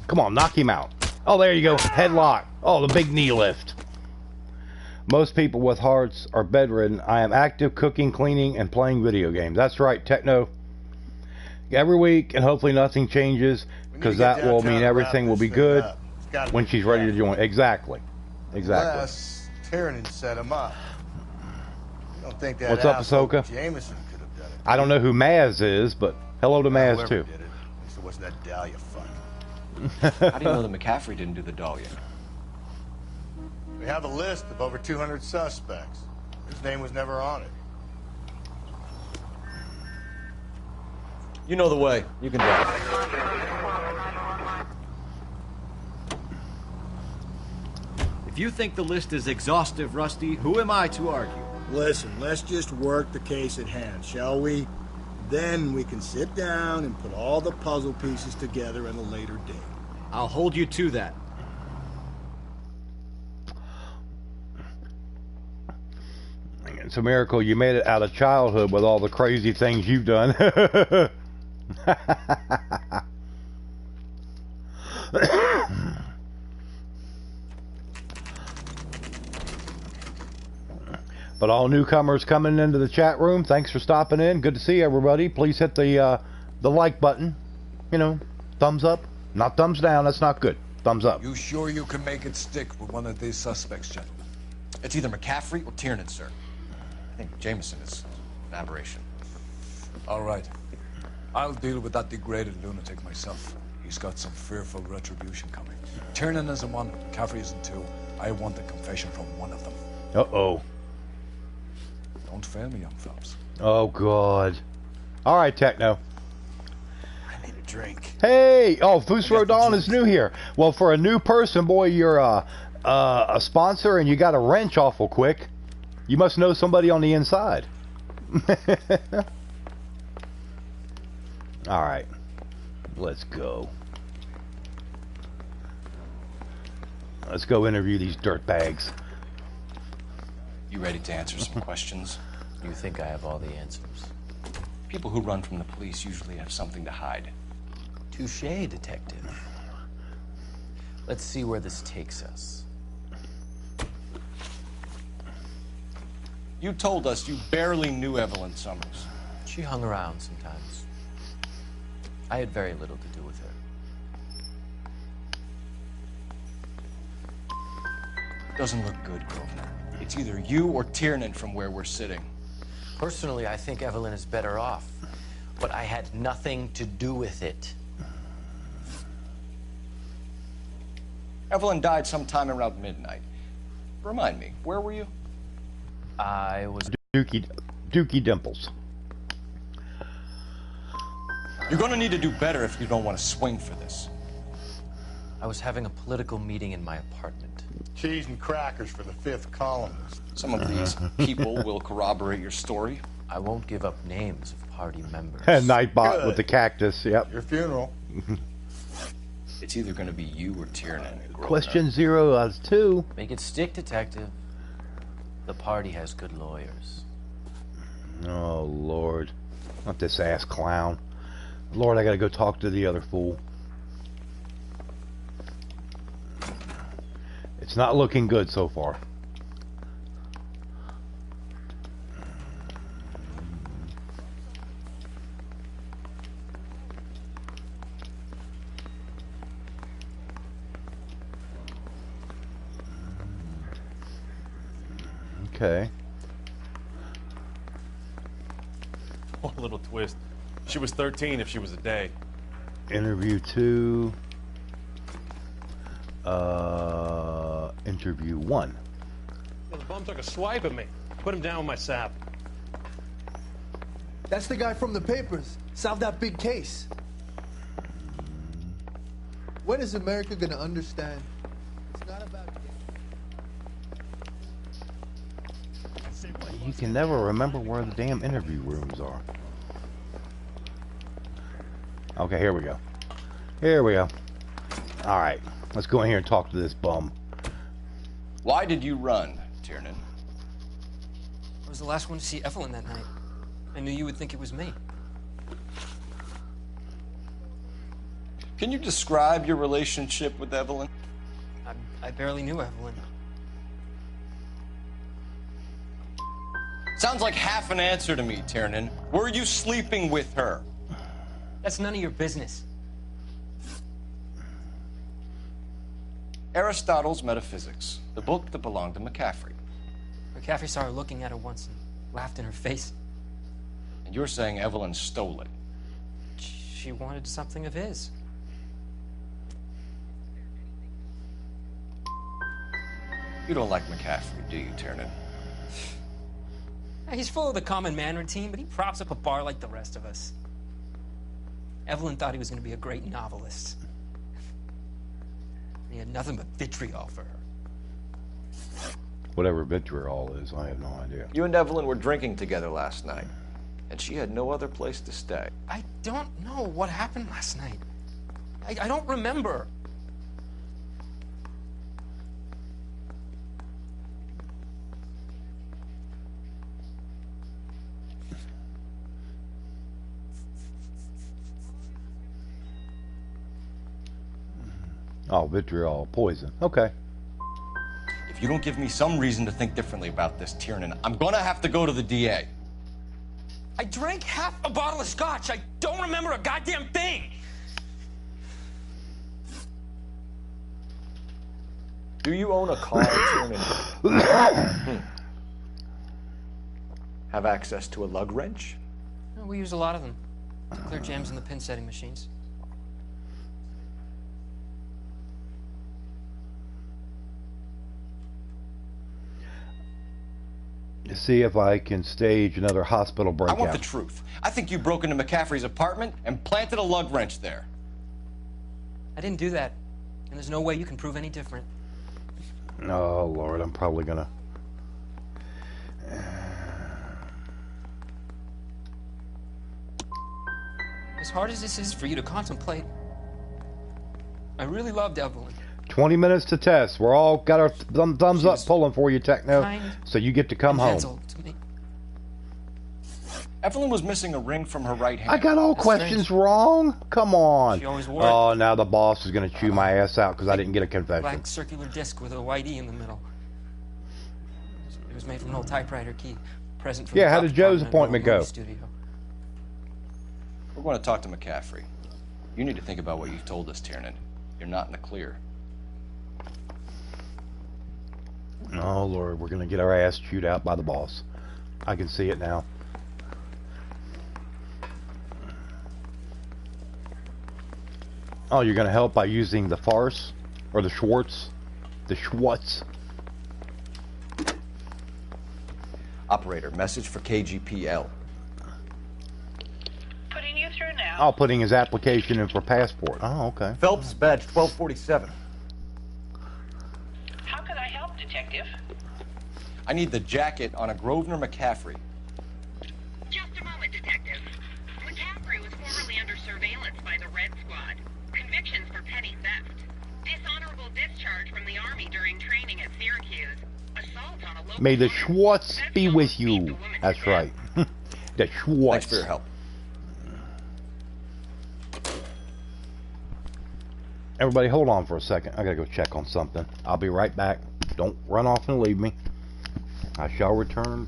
Come on, knock him out. Oh, there you go. Headlock. Oh, the big knee lift. Most people with hearts are bedridden. I am active, cooking, cleaning, and playing video games. That's right, Techno. Every week, and hopefully nothing changes, because that will mean everything will be good when she's ready to join. Exactly. Exactly. Unless Tiernan set him up. I don't think that What's up, Ahsoka? Jameson could have done it. I don't know who Maz is, but hello to Maz, Whoever too. did it. At least it wasn't that Dahlia fuck. How do you know that McCaffrey didn't do the Dahlia? We have a list of over 200 suspects. His name was never on it. You know the way. You can drive. If you think the list is exhaustive, Rusty, who am I to argue? Listen, let's just work the case at hand, shall we? Then we can sit down and put all the puzzle pieces together at a later date. I'll hold you to that. It's a miracle you made it out of childhood with all the crazy things you've done. But all newcomers coming into the chat room, thanks for stopping in. Good to see everybody. Please hit the like button. You know, thumbs up. Not thumbs down. That's not good. Thumbs up. You sure you can make it stick with one of these suspects, gentlemen? It's either McCaffrey or Tiernan, sir. I think Jameson is an aberration. All right. I'll deal with that degraded lunatic myself. He's got some fearful retribution coming. Tiernan isn't one, McCaffrey isn't two. I want a confession from one of them. Uh-oh. Don't fail me, young fellas. Oh, God. All right, Techno. I need a drink. Hey! Oh, Foos Rodan is new here. Well, for a new person, boy, you're a sponsor and you got a wrench awful quick. You must know somebody on the inside. All right. Let's go. Let's go interview these dirtbags. You ready to answer some questions? You think I have all the answers? People who run from the police usually have something to hide. Touché, detective. Let's see where this takes us. You told us you barely knew Evelyn Summers. She hung around sometimes. I had very little to do with her. Doesn't look good, Grosvenor. It's either you or Tiernan from where we're sitting. Personally, I think Evelyn is better off. But I had nothing to do with it. Evelyn died sometime around midnight. Remind me, where were you? I was... Dookie Dimples. You're gonna need to do better if you don't want to swing for this. I was having a political meeting in my apartment. Cheese and crackers for the 5th columnist. Some of these people will corroborate your story. I won't give up names of party members. Nightbot with the cactus, yep. Your funeral. It's either going to be you or Tiernan. Question 0 out of 2. Make it stick, detective. The party has good lawyers. Oh, Lord. Not this ass clown. Lord, I gotta go talk to the other fool. It's not looking good so far. Okay. One little twist. She was 13 if she was a day. Interview 2. Interview 1. The bum took a swipe at me. Put him down with my sap. That's the guy from the papers. Solved that big case. When is America gonna understand? It's not about... You can never remember where the damn interview rooms are. Okay, here we go. Here we go. Alright, let's go in here and talk to this bum. Why did you run, Tiernan? I was the last one to see Evelyn that night. I knew you would think it was me. Can you describe your relationship with Evelyn? I barely knew Evelyn. Sounds like half an answer to me, Tiernan. Were you sleeping with her? That's none of your business. Aristotle's Metaphysics, the book that belonged to McCaffrey. McCaffrey saw her looking at her once and laughed in her face. And you're saying Evelyn stole it? She wanted something of his. You don't like McCaffrey, do you, Tiernan? He's full of the common man routine, but he props up a bar like the rest of us. Evelyn thought he was going to be a great novelist. He had nothing but vitriol for her. Whatever vitriol is, I have no idea. You and Evelyn were drinking together last night, and she had no other place to stay. I don't know what happened last night. I don't remember. Oh, vitriol, poison. Okay. If you don't give me some reason to think differently about this, Tiernan, I'm gonna have to go to the DA. I drank half a bottle of scotch. I don't remember a goddamn thing. Do you own a car, Tiernan? Have access to a lug wrench? We use a lot of them to clear jams in the pin setting machines. To see if I can stage another hospital breakout. I want the truth. I think you broke into McCaffrey's apartment and planted a lug wrench there. I didn't do that, and there's no way you can prove any different. Oh, Lord, I'm probably gonna... As hard as this is for you to contemplate, I really loved Evelyn. 20 minutes to test. We're all got our thumbs up pulling for you, Techno. So you get to come home. To me. Evelyn was missing a ring from her right hand. I got all questions wrong. Come on. She always wore Oh, now the boss is going to chew my ass out because I didn't get a confession. Black circular disc with a white E in the middle. It was made from an old typewriter key. Present from Yeah, the how top did Joe's department appointment of a go? movie studio. We're going to talk to McCaffrey. You need to think about what you've told us, Tiernan. You're not in the clear. Oh, Lord, we're going to get our ass chewed out by the boss. I can see it now. Oh, you're going to help by using the farce? Or the Schwartz? The Schwartz? Operator, message for KGPL. Putting you through now. Oh, putting his application in for passport. Oh, okay. Phelps, badge 1247. How could I help, Detective? I need the jacket on a Grosvenor McCaffrey. Just a moment, Detective. McCaffrey was formerly under surveillance by the Red Squad. Convictions for petty theft. Dishonorable discharge from the Army during training at Syracuse. Assault on a local... May the Schwartz be with you. That's right. The Schwartz. Thanks for your help. Everybody, hold on for a second. I gotta go check on something. I'll be right back. Don't run off and leave me. I shall return.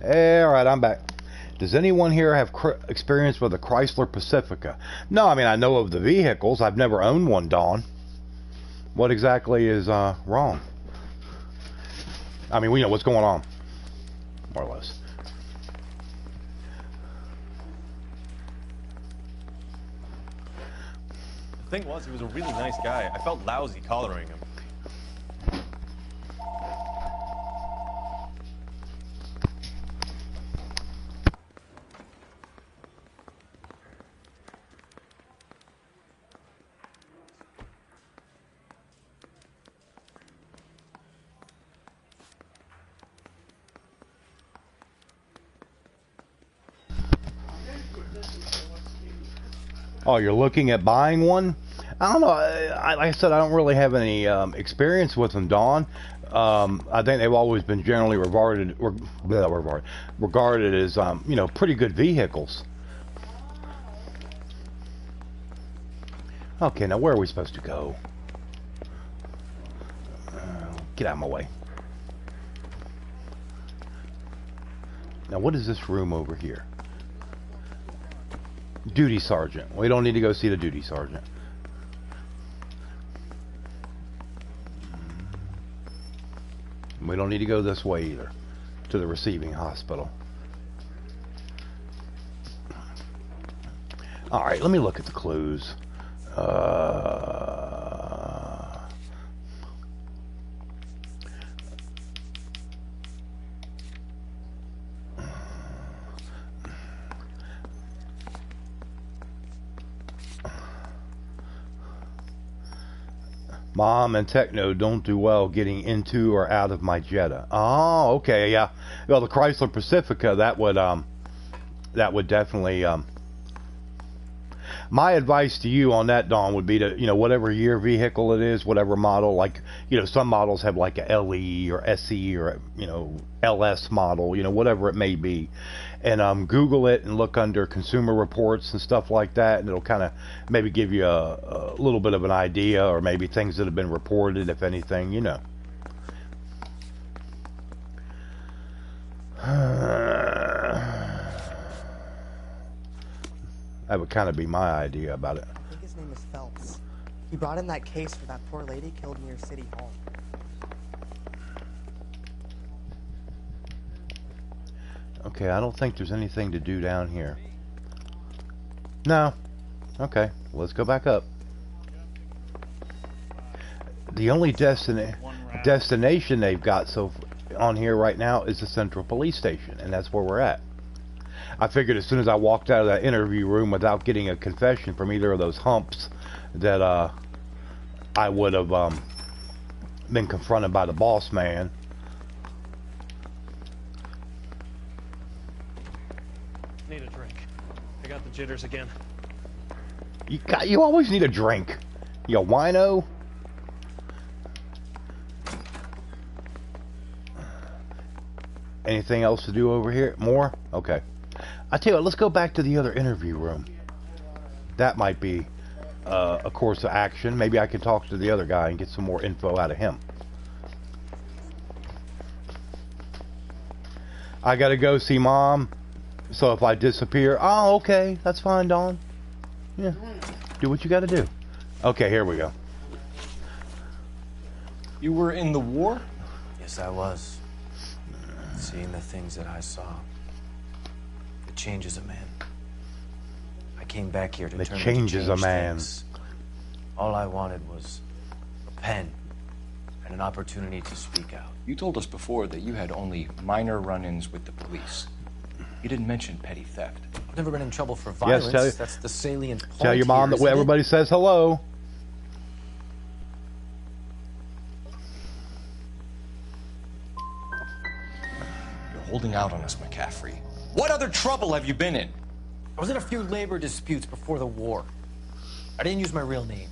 Alright, I'm back. Does anyone here have experience with a Chrysler Pacifica? No, I mean, I know of the vehicles. I've never owned one, Dawn. What exactly is wrong? I mean, we know what's going on. More or less. The thing was, he was a really nice guy. I felt lousy collaring him. Oh, you're looking at buying one? I don't know. Like I said, I don't really have any experience with them, Dawn. I think they've always been generally regarded as you know, pretty good vehicles. Okay, now where are we supposed to go? Get out of my way. Now, what is this room over here? Duty sergeant. We don't need to go see the duty sergeant. We don't need to go this way either, to the receiving hospital. All right, let me look at the clues. Mom and Techno don't do well getting into or out of my Jetta. Oh, okay, yeah. Well, the Chrysler Pacifica, that would definitely. My advice to you on that, Dawn, would be to, you know, whatever year vehicle it is, whatever model, like, you know, some models have like a LE or SE or, you know, LS model, you know, whatever it may be. And Google it and look under consumer reports and stuff like that, and it'll kind of maybe give you a little bit of an idea, or maybe things that have been reported, if anything, you know. That would kind of be my idea about it. I think his name is Phelps. He brought in that case for that poor lady killed near City Hall. Okay, I don't think there's anything to do down here. No. Okay, let's go back up. The only destination they've got on here right now is the Central Police Station, and that's where we're at. I figured as soon as I walked out of that interview room without getting a confession from either of those humps that I would have been confronted by the boss man. Need a drink. I got the jitters again. You always need a drink, you wino. Anything else to do over here? More? Okay. I tell you what, let's go back to the other interview room. That might be a course of action. Maybe I can talk to the other guy and get some more info out of him. I gotta go see Mom. So if I disappear, oh, okay, that's fine, Dawn. Yeah, do what you gotta do. Okay, here we go. You were in the war? Yes, I was. Seeing the things that I saw. It changes a man. I came back here determined to change things. All I wanted was a pen and an opportunity to speak out. You told us before that you had only minor run-ins with the police. You didn't mention petty theft. I've never been in trouble for violence. Yes, that's the salient point. Tell your mom that everybody says hello. You're holding out on us, McCaffrey. What other trouble have you been in? I was in a few labor disputes before the war. I didn't use my real name.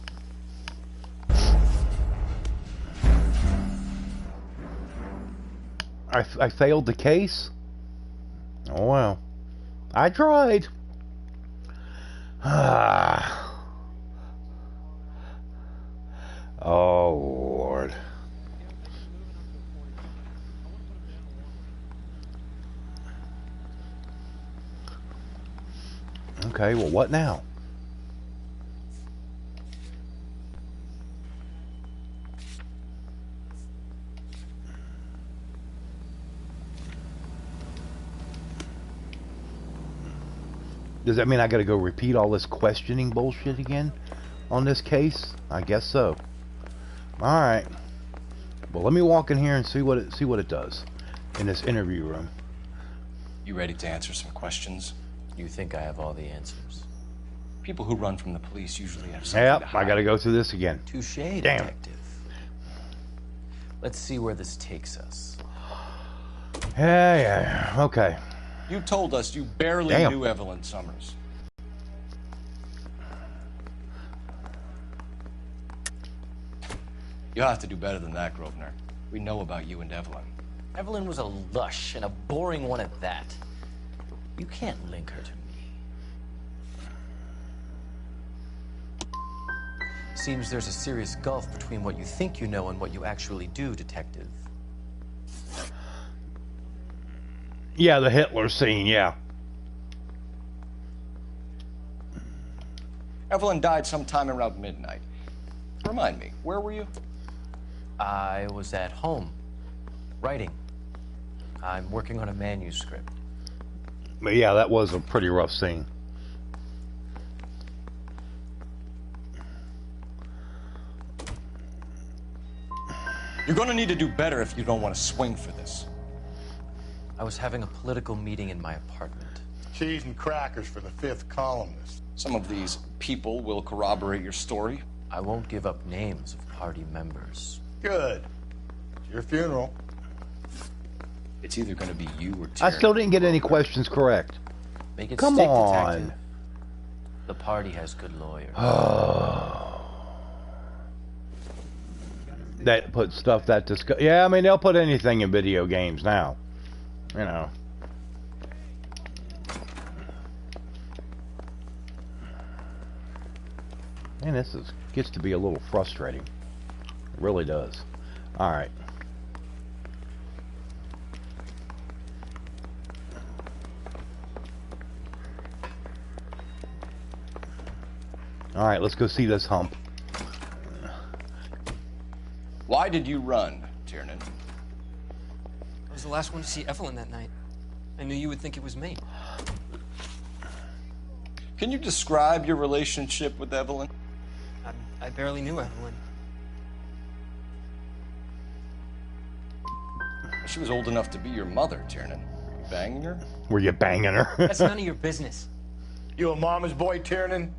I failed the case? Oh well. I tried. Oh Lord. Okay, well what now? Does that mean I gotta go repeat all this questioning bullshit again on this case? I guess so. Alright. Well, let me walk in here and see what it does in this interview room. You ready to answer some questions? You think I have all the answers? People who run from the police usually have something to hide. I gotta go through this again. Touché, Damn. detective. Let's see where this takes us. Yeah, okay. You told us you barely knew Evelyn Summers. You'll have to do better than that, Grosvenor. We know about you and Evelyn. Evelyn was a lush, and a boring one at that. You can't link her to me. Seems there's a serious gulf between what you think you know and what you actually do, Detective. Yeah, the Hitler scene, yeah. Evelyn died sometime around midnight. Remind me, where were you? I was at home, writing. I'm working on a manuscript. But yeah, that was a pretty rough scene. You're gonna need to do better if you don't want to swing for this. I was having a political meeting in my apartment. Cheese and crackers for the 5th columnist. Some of these people will corroborate your story. I won't give up names of party members. Good. It's your funeral. It's either going to be you or I still didn't get any questions correct. Make it Come stick, on. Detective. The party has good lawyers. That put stuff that discuss. Yeah, I mean they'll put anything in video games now. You know. Man, this gets to be a little frustrating. It really does. All right. All right, let's go see this hump. Why did you run, Tiernan? I was the last one to see Evelyn that night. I knew you would think it was me. Can you describe your relationship with Evelyn? I barely knew Evelyn. She was old enough to be your mother, Tiernan. Were you banging her? Were you banging her? That's none of your business. You a mama's boy, Tiernan?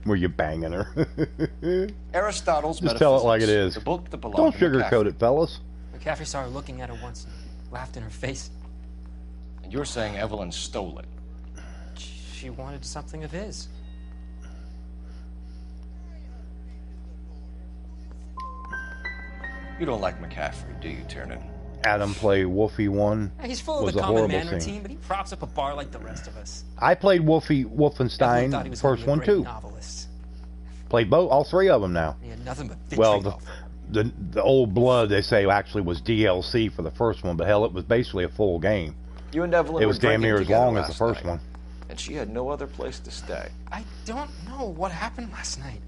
Were you banging her? Aristotle's Just tell it like it is. The book that Don't belonged to sugarcoat it, fellas. McCaffrey saw her looking at her once and laughed in her face. And you're saying Evelyn stole it? She wanted something of his. You don't like McCaffrey, do you, Tiernan? Adam played Wolfie 1. He's full was of the a common horrible man scene. routine, but he props up a bar like the rest of us. I played Evelyn thought he Wolfenstein, was first gonna one be a great too. Novelist. Played both, all three of them now. He had nothing but Well, the old blood they say actually was DLC for the first one, but hell, it was basically a full game. You and Evelyn It were was damn drinking near as together long as the last first night, one. and she had no other place to stay. I don't know what happened last night.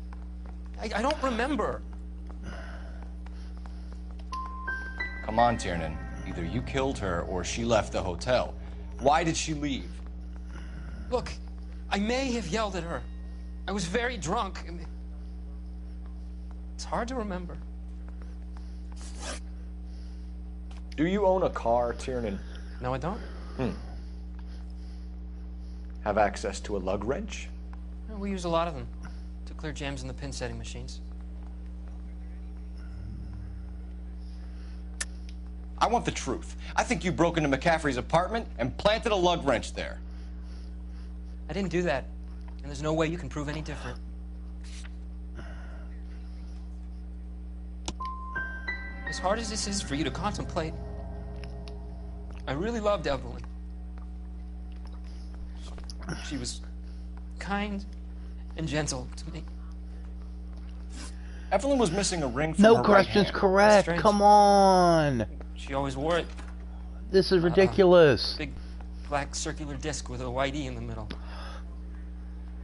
I don't remember. Come on, Tiernan. Either you killed her or she left the hotel. Why did she leave? Look, I may have yelled at her. I was very drunk. It's hard to remember. Do you own a car, Tiernan? No, I don't. Have access to a lug wrench? We use a lot of them to clear jams in the pin setting machines. I want the truth. I think you broke into McCaffrey's apartment and planted a lug wrench there. I didn't do that, and there's no way you can prove any different. As hard as this is for you to contemplate, I really loved Evelyn. She was kind and gentle to me. Evelyn was missing a ring from No her right questions hand. correct. Strange. Come on. She always wore it. This is ridiculous. Big black circular disc with a white E in the middle.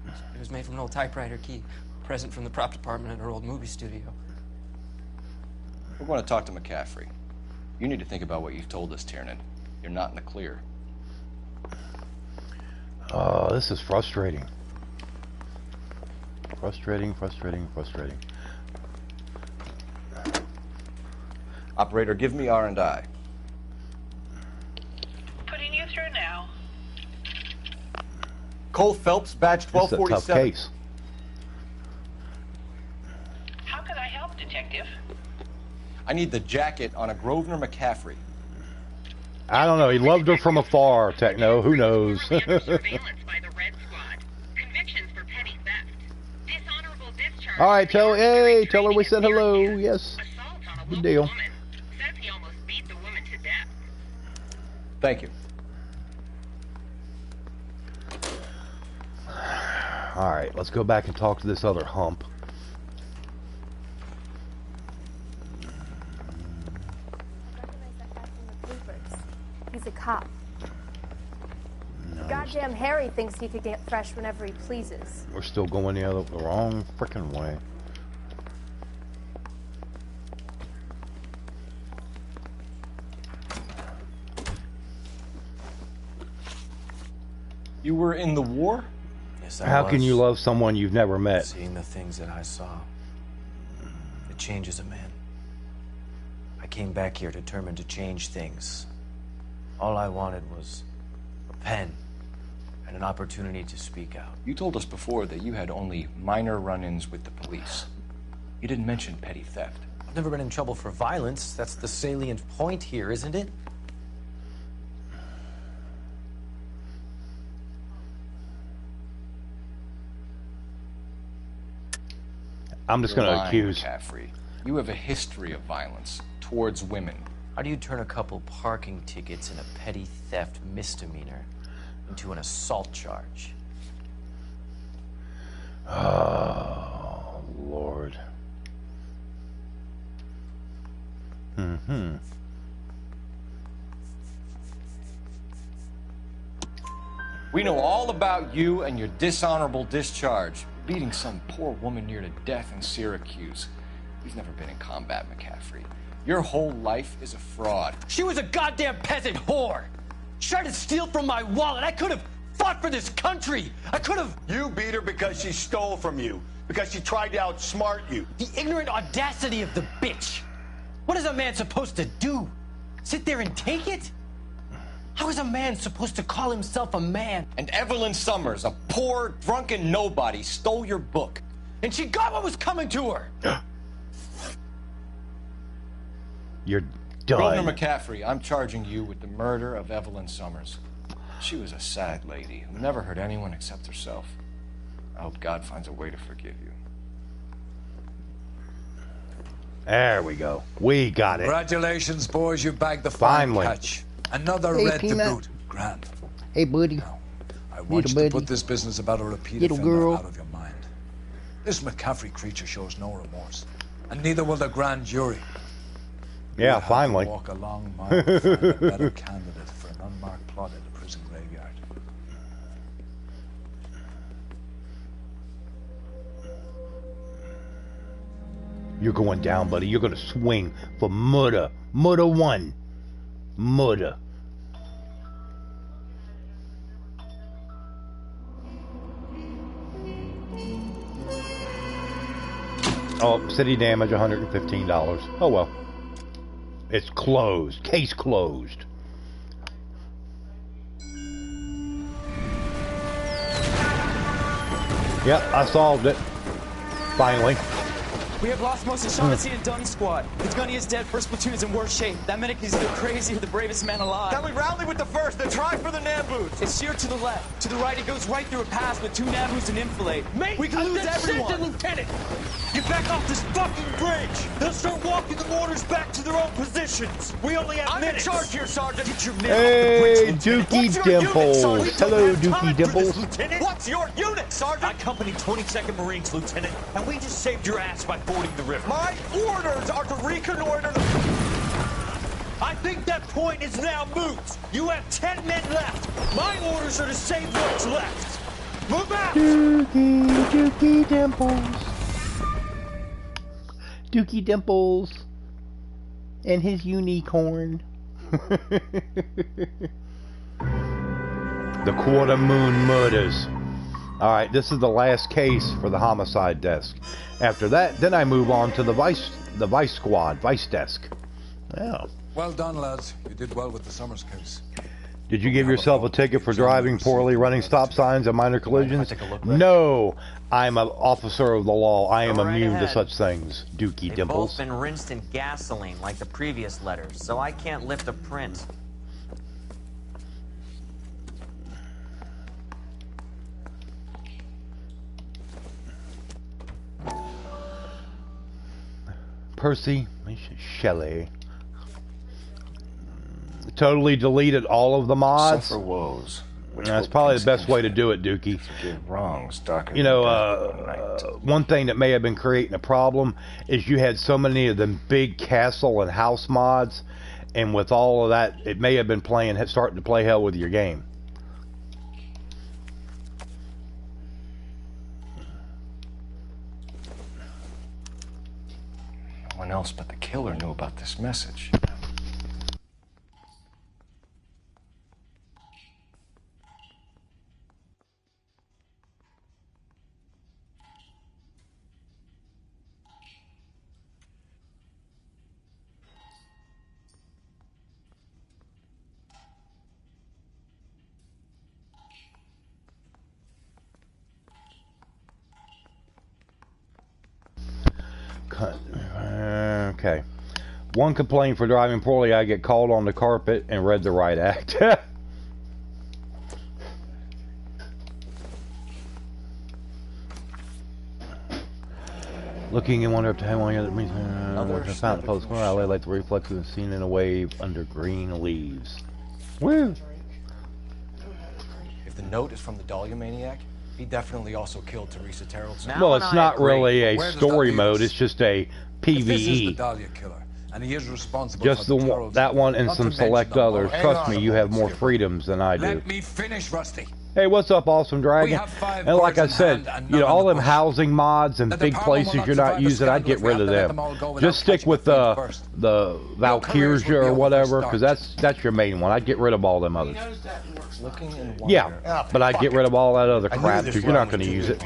It was made from an old typewriter key, present from the prop department at her old movie studio. We're going to talk to McCaffrey. You need to think about what you've told us, Tiernan. You're not in the clear. Oh, this is frustrating. Frustrating. Operator, give me R&I. Putting you through now. Cole Phelps, badge This is a tough 1247. case. How can I help, Detective? I need the jacket on a Grosvenor McCaffrey. I don't know. He loved her from afar, Techno. Who knows? Surveillance by the Red Squad. Convictions for petty theft. Dishonorable discharge All right, tell her we said hello. Yes, good deal. Says he almost beat the woman to death. Thank you. All right, let's go back and talk to this other hump. He's a cop. Goddamn Harry thinks he could get fresh whenever he pleases. We're still going the wrong frickin' way. You were in the war? Yes, I How was. can you love someone you've never met? Seeing the things that I saw. It changes a man. I came back here determined to change things. All I wanted was a pen and an opportunity to speak out. You told us before that you had only minor run-ins with the police. You didn't mention petty theft. I've never been in trouble for violence. That's the salient point here, isn't it? I'm just going to accuse. McCaffrey. You have a history of violence towards women. How do you turn a couple parking tickets and a petty theft misdemeanor into an assault charge? Oh, Lord. We know all about you and your dishonorable discharge, beating some poor woman near to death in Syracuse. You've never been in combat, McCaffrey. Your whole life is a fraud. She was a goddamn peasant whore. She tried to steal from my wallet. I could have fought for this country. I could have. You beat her because she stole from you. Because she tried to outsmart you. The ignorant audacity of the bitch. What is a man supposed to do? Sit there and take it? How is a man supposed to call himself a man? And Evelyn Summers, a poor, drunken nobody, stole your book. And she got what was coming to her. You're done. Governor McCaffrey, I'm charging you with the murder of Evelyn Summers. She was a sad lady who never hurt anyone except herself. I hope God finds a way to forgive you. There we go. We got it. Congratulations, boys. You bagged the fine Finally. catch. Another Hey, red to Peanut. boot. Grand. Hey, buddy. I want you to buddy. put this business about a repeat Little offender girl. out of your mind. This McCaffrey creature shows no remorse. And neither will the grand jury. Yeah, You'll have to finally. walk a long mile to find a better candidate for an unmarked plot at the prison graveyard. You're going down, buddy. You're going to swing for murder. Murder one. Murder. Oh, city damage, $115. Oh, well. It's closed. Case closed. Yep, I solved it. Finally. We have lost most of Shaughnessy and Dunn's squad. His gunny is dead. First platoon is in worse shape. That medic is either crazy or the bravest man alive. Can we rally with the first, then try for the Nambus? It's sheer to the left. To the right, it goes right through a pass with 2 Nabus and enfilade. Mate, we can lose everyone. Lieutenant, get back off this fucking bridge. They'll start walking the mortars back to their own positions. We only have minutes. I'm in charge here, Sergeant. Get your men Hey, off the bridge, Dookie Lieutenant. What's your Dimples. unit, Sergeant? We don't Hello, have time Dookie for this, Dimples. Lieutenant. What's your unit, Sergeant? I company 22nd Marines, Lieutenant, and we just saved your ass by fording the river. My orders are to reconnoiter the... I think that point is now moot. You have 10 men left. My orders are to save what's left. Move out! Dookie Dimples. Dookie Dimples. And his unicorn. The Quarter Moon Murders. Alright, this is the last case for the homicide desk. After that, then I move on to the vice squad, vice desk. Yeah. Well done, lads. You did well with the Summers case. Did you give yourself a ticket for driving poorly, running stop signs, and minor collisions? No! I'm an officer of the law. I am Go right immune to ahead. such things, Dookie They've Dimples. both been rinsed in gasoline like the previous letters, so I can't lift a print. Percy Shelley. Totally deleted all of the mods. Suffer woes. That's probably the best way to do it, Dookie. Wrongs, darker you know, one thing that may have been creating a problem is you had so many of them big castle and house mods, and with all of that, it may have been starting to play hell with your game. No one else but the killer knew about this message. Okay. One complaint for driving poorly, I get called on the carpet and read the right act. Looking and wonder up to how long it means. I found post where I lay like the reflex of the scene in a wave under green leaves. Woo! If the note is from the Dahlia maniac, he definitely also killed Teresa Terrellson. Well, it's not really a story mode. It's just a PvE. This is the Dahlia killer, and he is responsible just for that one and some select others. Trust me, you have more freedoms than I do. Let me finish, Rusty. Hey, what's up, Awesome Dragon? And like I said, you know, all them housing mods and big places you're not using, I'd get rid of them. Just stick with the Valkyria or whatever, because that's your main one. I'd get rid of all them others. Yeah, but I'd get rid of all that other crap because you're not going to use it.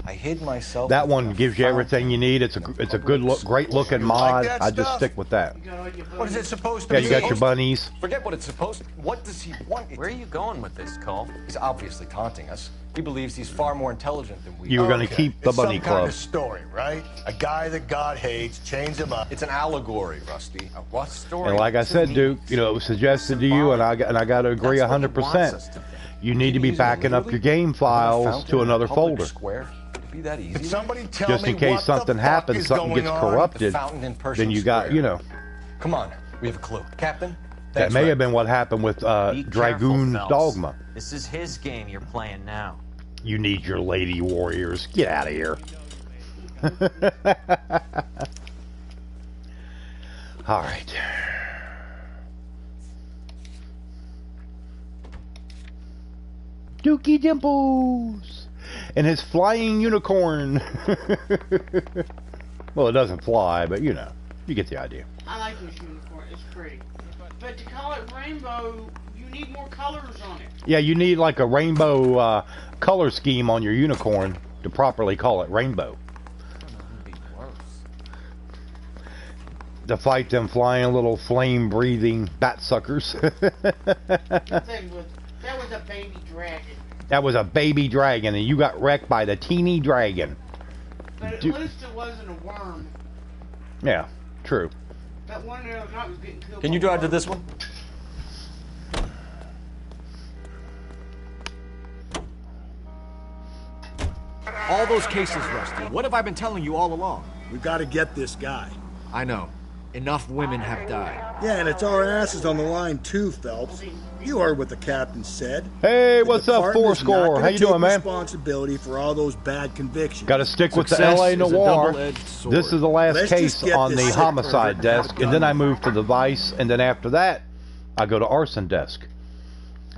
I hid myself. That one gives you everything you need. It's a good look, great looking mod. I'd just stick with that. What is it supposed to be? Yeah, you got your bunnies. Forget what it's supposed to. What does he want? Where are you going with this, Cole? He's obviously taunting us. He believes he's far more intelligent than we are. You were going to keep the bunny some club. Kind of story, right? A guy that God hates chains him up. It's an allegory, Rusty. What story? And like I said, Duke, you know, it was suggested to you, and I got to agree 100%. You need to be backing up your game files to another folder. Be that easy. Somebody tell just in case something happens, something gets corrupted, then you got, you know. Come on, we have a clue. Captain? That may have been what happened with Dragoon's Dogma. This is his game you're playing now. You need your lady warriors. Get out of here. All right. Dookie Dimples and his flying unicorn. Well, it doesn't fly, but you know, you get the idea. I like this unicorn. It's pretty. But to call it rainbow, you need more colors on it. Yeah, you need like a rainbow color scheme on your unicorn to properly call it rainbow. To fight them flying little flame-breathing bat suckers. That was a baby dragon. That was a baby dragon, and you got wrecked by the teeny dragon. But at least it wasn't a worm. Yeah, true. That one the other night was getting killed. Can you drive to this one? All those cases, Rusty. What have I been telling you all along? We've got to get this guy. I know. Enough women have died. Yeah, and it's our asses on the line too, Phelps. You heard what the captain said. Hey, what's up, Fourscore? How you doing, man? Responsibility for all those bad convictions. Got to stick with the LA Noire. This is the last case on the homicide desk, and then I move to the vice, and then after that, I go to arson desk.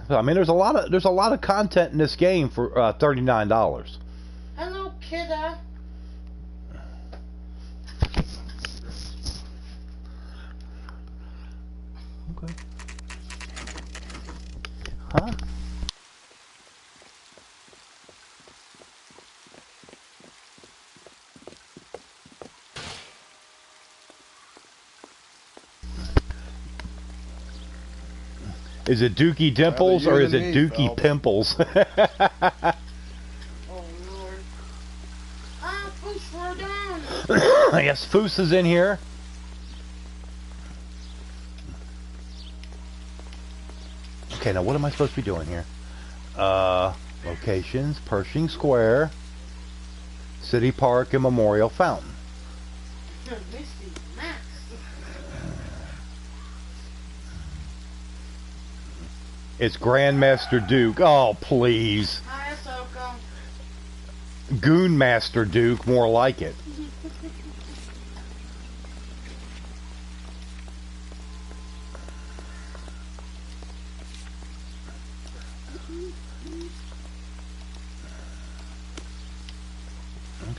I mean, there's a lot of content in this game for $39. Hello, kidda. Okay. Huh? Is it Dookie Dimples or is it Dookie Pimples? Oh, Lord. Ah, Foos, we're down. Yes, Foos is in here. Okay, now what am I supposed to be doing here? Locations, Pershing Square, City Park, and Memorial Fountain. Misty, Max. It's Grandmaster Duke. Oh, please. Hi, Ahsoka. Goonmaster Duke, more like it.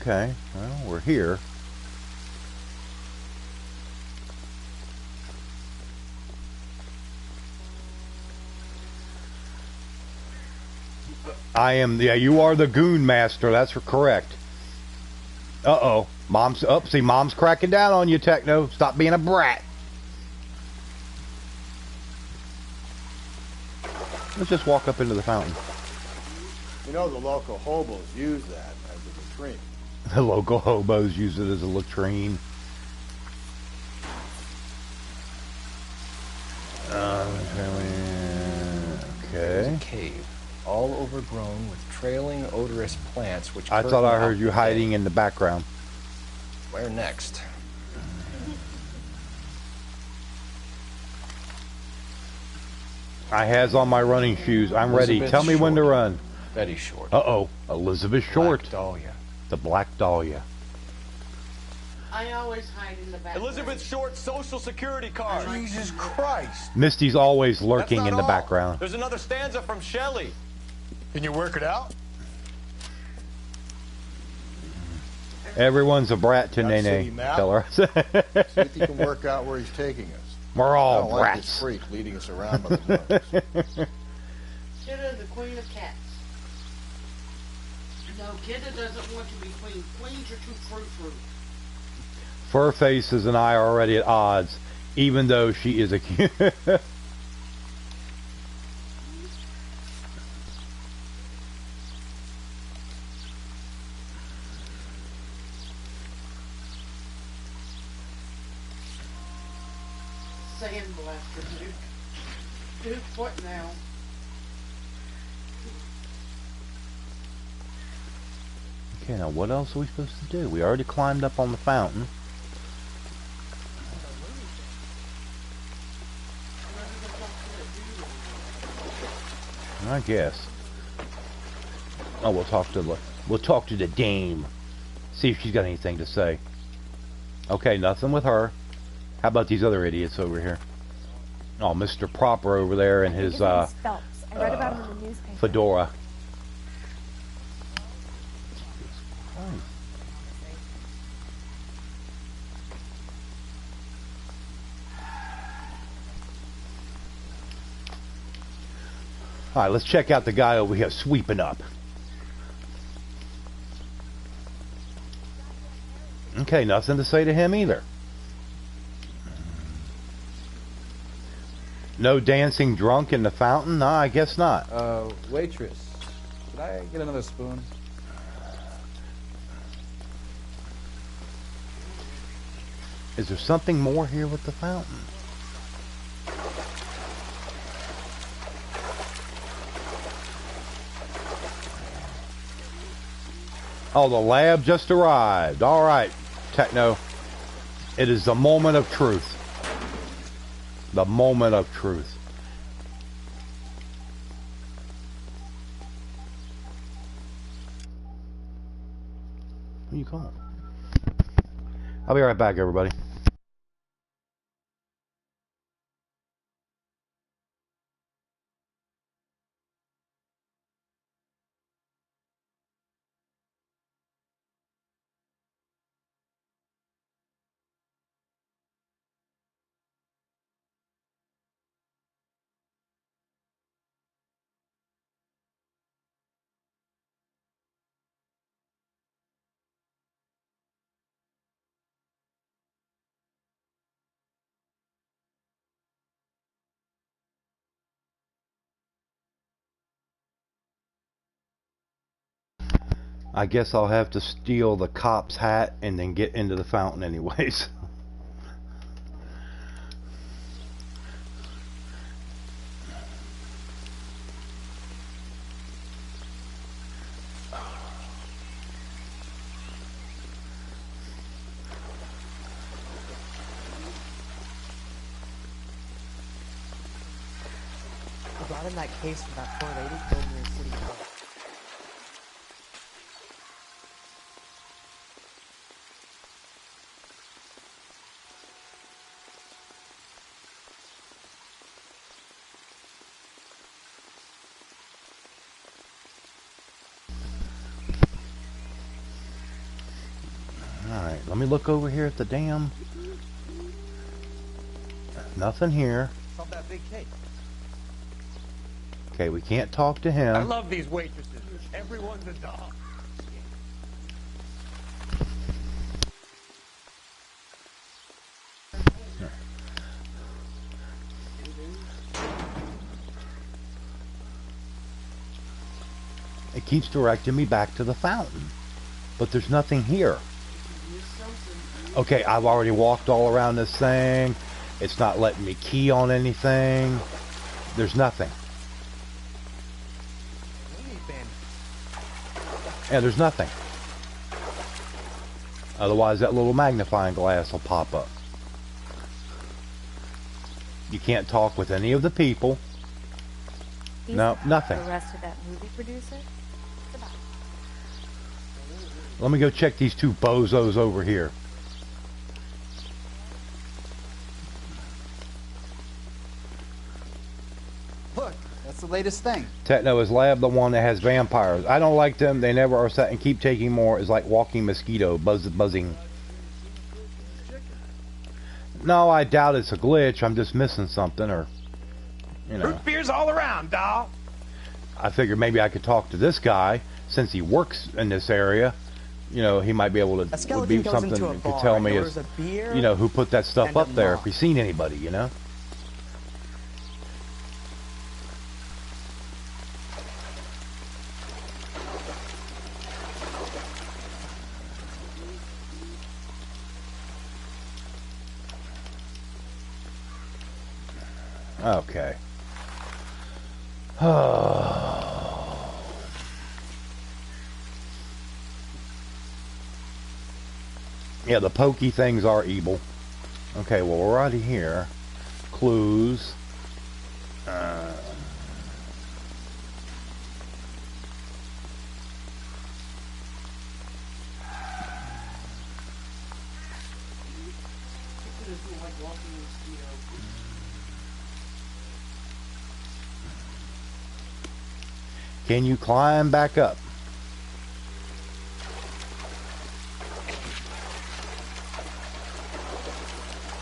Okay, well, we're here. I am, yeah, you are the Goon Master, that's correct. Uh-oh, Mom's, see, Mom's cracking down on you, Techno. Stop being a brat. Let's just walk up into the fountain. You know, the local hobos use that as a latrine. The local hobos use it as a latrine. Okay. There's a cave, all overgrown with trailing odorous plants which I thought I heard you hiding in the background. Where next? I has on my running shoes. I'm ready. Tell me when to run. Betty Short. Uh-oh. Elizabeth Short. Black Dahlia. The Black Dahlia. I always hide in the back. Elizabeth Short's social security card. Jesus Christ. Misty's always lurking in the background. There's another stanza from Shelley. Can you work it out? Everyone's a brat to Nene. Tell her. See if you can work out where he's taking us. We're all I don't like this brats. freak leading us around by the nose. Kidda, the queen of cats. No, Kidda doesn't want to be queen. Queens are too frou-frou. Furfaces and I are already at odds, even though she is a cute. Sandblaster, Duke. Duke, what now? Okay, now what else are we supposed to do? We already climbed up on the fountain. I guess. Oh, we'll talk to the dame. See if she's got anything to say. Okay, nothing with her. How about these other idiots over here? Oh, Mr. Proper over there and his I read about him in the newspaper. fedora. All right, let's check out the guy over here sweeping up. Okay, nothing to say to him either. No dancing drunk in the fountain? No, I guess not. Waitress, could I get another spoon? Is there something more here with the fountain? Oh, the lab just arrived. All right, Techno. It is the moment of truth. The moment of truth. Who are you calling? I'll be right back, everybody. I guess I'll have to steal the cop's hat and then get into the fountain anyways. brought in that case for that poor lady killed near City Hall. Alright, let me look over here at the dam. Nothing here. Solve that big case. Okay, we can't talk to him. I love these waitresses. Everyone's a dog. It keeps directing me back to the fountain, but there's nothing here. Okay, I've already walked all around this thing. It's not letting me key on anything. There's nothing. Yeah, there's nothing. Otherwise, that little magnifying glass will pop up. You can't talk with any of the people. No, nothing. Arrested that movie producer? Let me go check these two bozos over here. Look, that's the latest thing. Techno is Lab, the one that has vampires. I don't like them. They never are set and keep taking more. It's like walking mosquito, buzzing. No, I doubt it's a glitch. I'm just missing something, or you know. Root beers all around, doll. I figured maybe I could talk to this guy since he works in this area. You know, he might be able to would be something that could tell me is, you know, who put that stuff up there if he's seen anybody, you know. Okay. Yeah, the pokey things are evil. Okay, well, we're already here. Clues. Can you climb back up?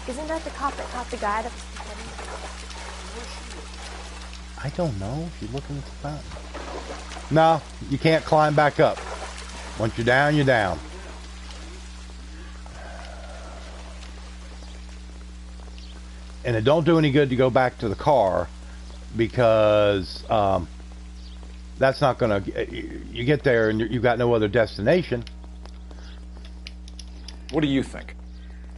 Isn't that the cop that caught the guy that was pretending? I don't know. If you're looking at the fountain. No, you can't climb back up. Once you're down, you're down. And it don't do any good to go back to the car because that's not gonna. You get there and you've got no other destination. What do you think?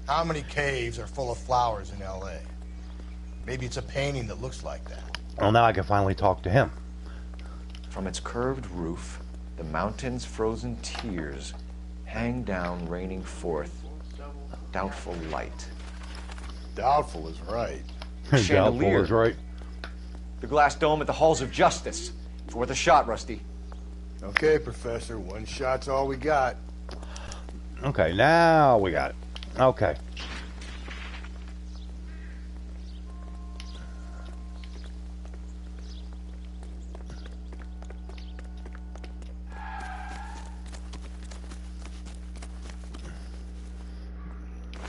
How many caves are full of flowers in L.A.? Maybe it's a painting that looks like that. Well, now I can finally talk to him. From its curved roof, the mountain's frozen tears hang down, raining forth a doubtful light. Doubtful is right. Doubtful is right. The glass dome at the halls of justice. It's worth a shot, Rusty. Okay, Professor. One shot's all we got. Okay, now we got it. Okay.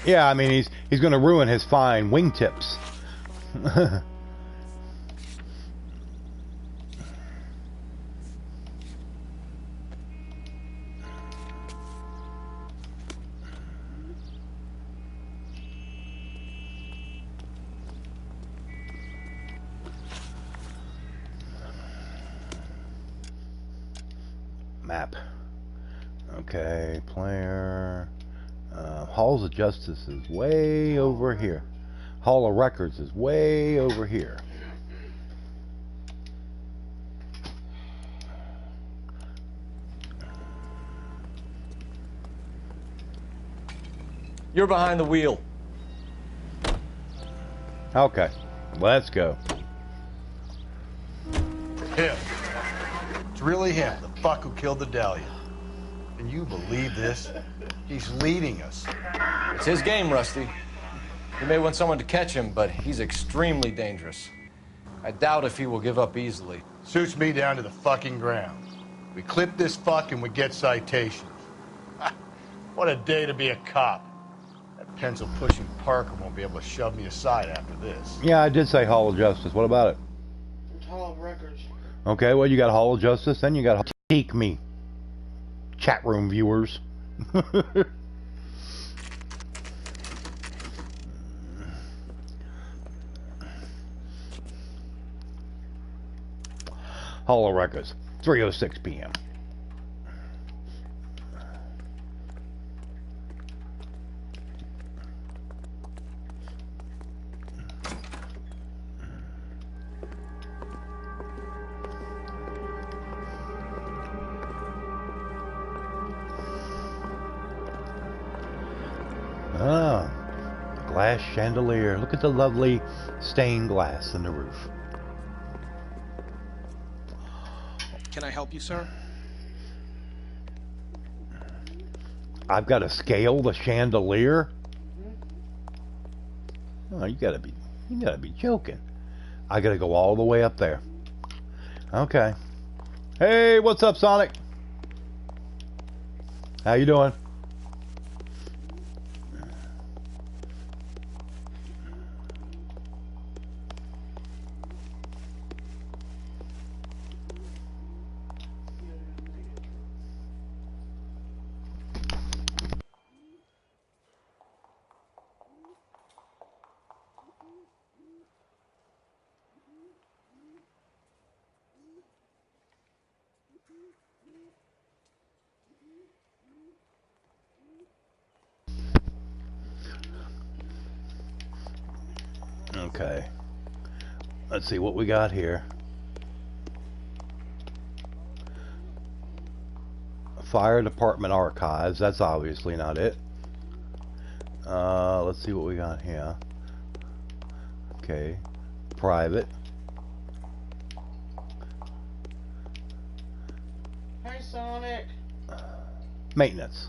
Yeah, I mean he's going to ruin his fine wingtips. Map. Okay, player. Halls of Justice is way over here. Hall of Records is way over here. You're behind the wheel. Okay, let's go. Him. It's really him, the fuck who killed the Dahlia. Can you believe this? He's leading us. It's his game, Rusty. He may want someone to catch him, but he's extremely dangerous. I doubt if he will give up easily. Suits me down to the fucking ground. We clip this fuck and we get citations. What a day to be a cop. That pencil-pushing Parker won't be able to shove me aside after this. Yeah, I did say Hall of Justice. What about it? It's Hall of Records. Okay, well, you got Hall of Justice, then you got Take Me. Chat room viewers. Hall of Records, 3:06 p.m. Ah, glass chandelier. Look at the lovely stained glass in the roof. Can I help you, sir? I've got to scale the chandelier? Oh, you gotta be joking. I gotta go all the way up there. Okay. Hey, what's up, Sonic? How you doing? Okay. Let's see what we got here. Fire Department Archives. That's obviously not it. Let's see what we got here. Okay. Private. Hey, Sonic. Maintenance.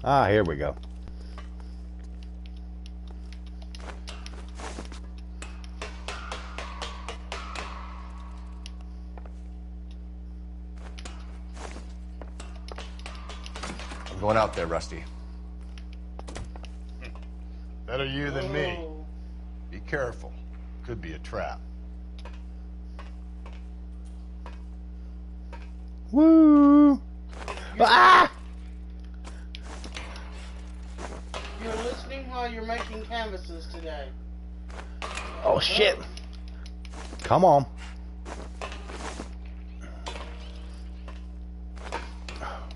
Ah, here we go. Going out there, Rusty. Better you than me. Be careful. Could be a trap. Woo! Ah! You're listening while you're making canvases today. Oh shit! Come on.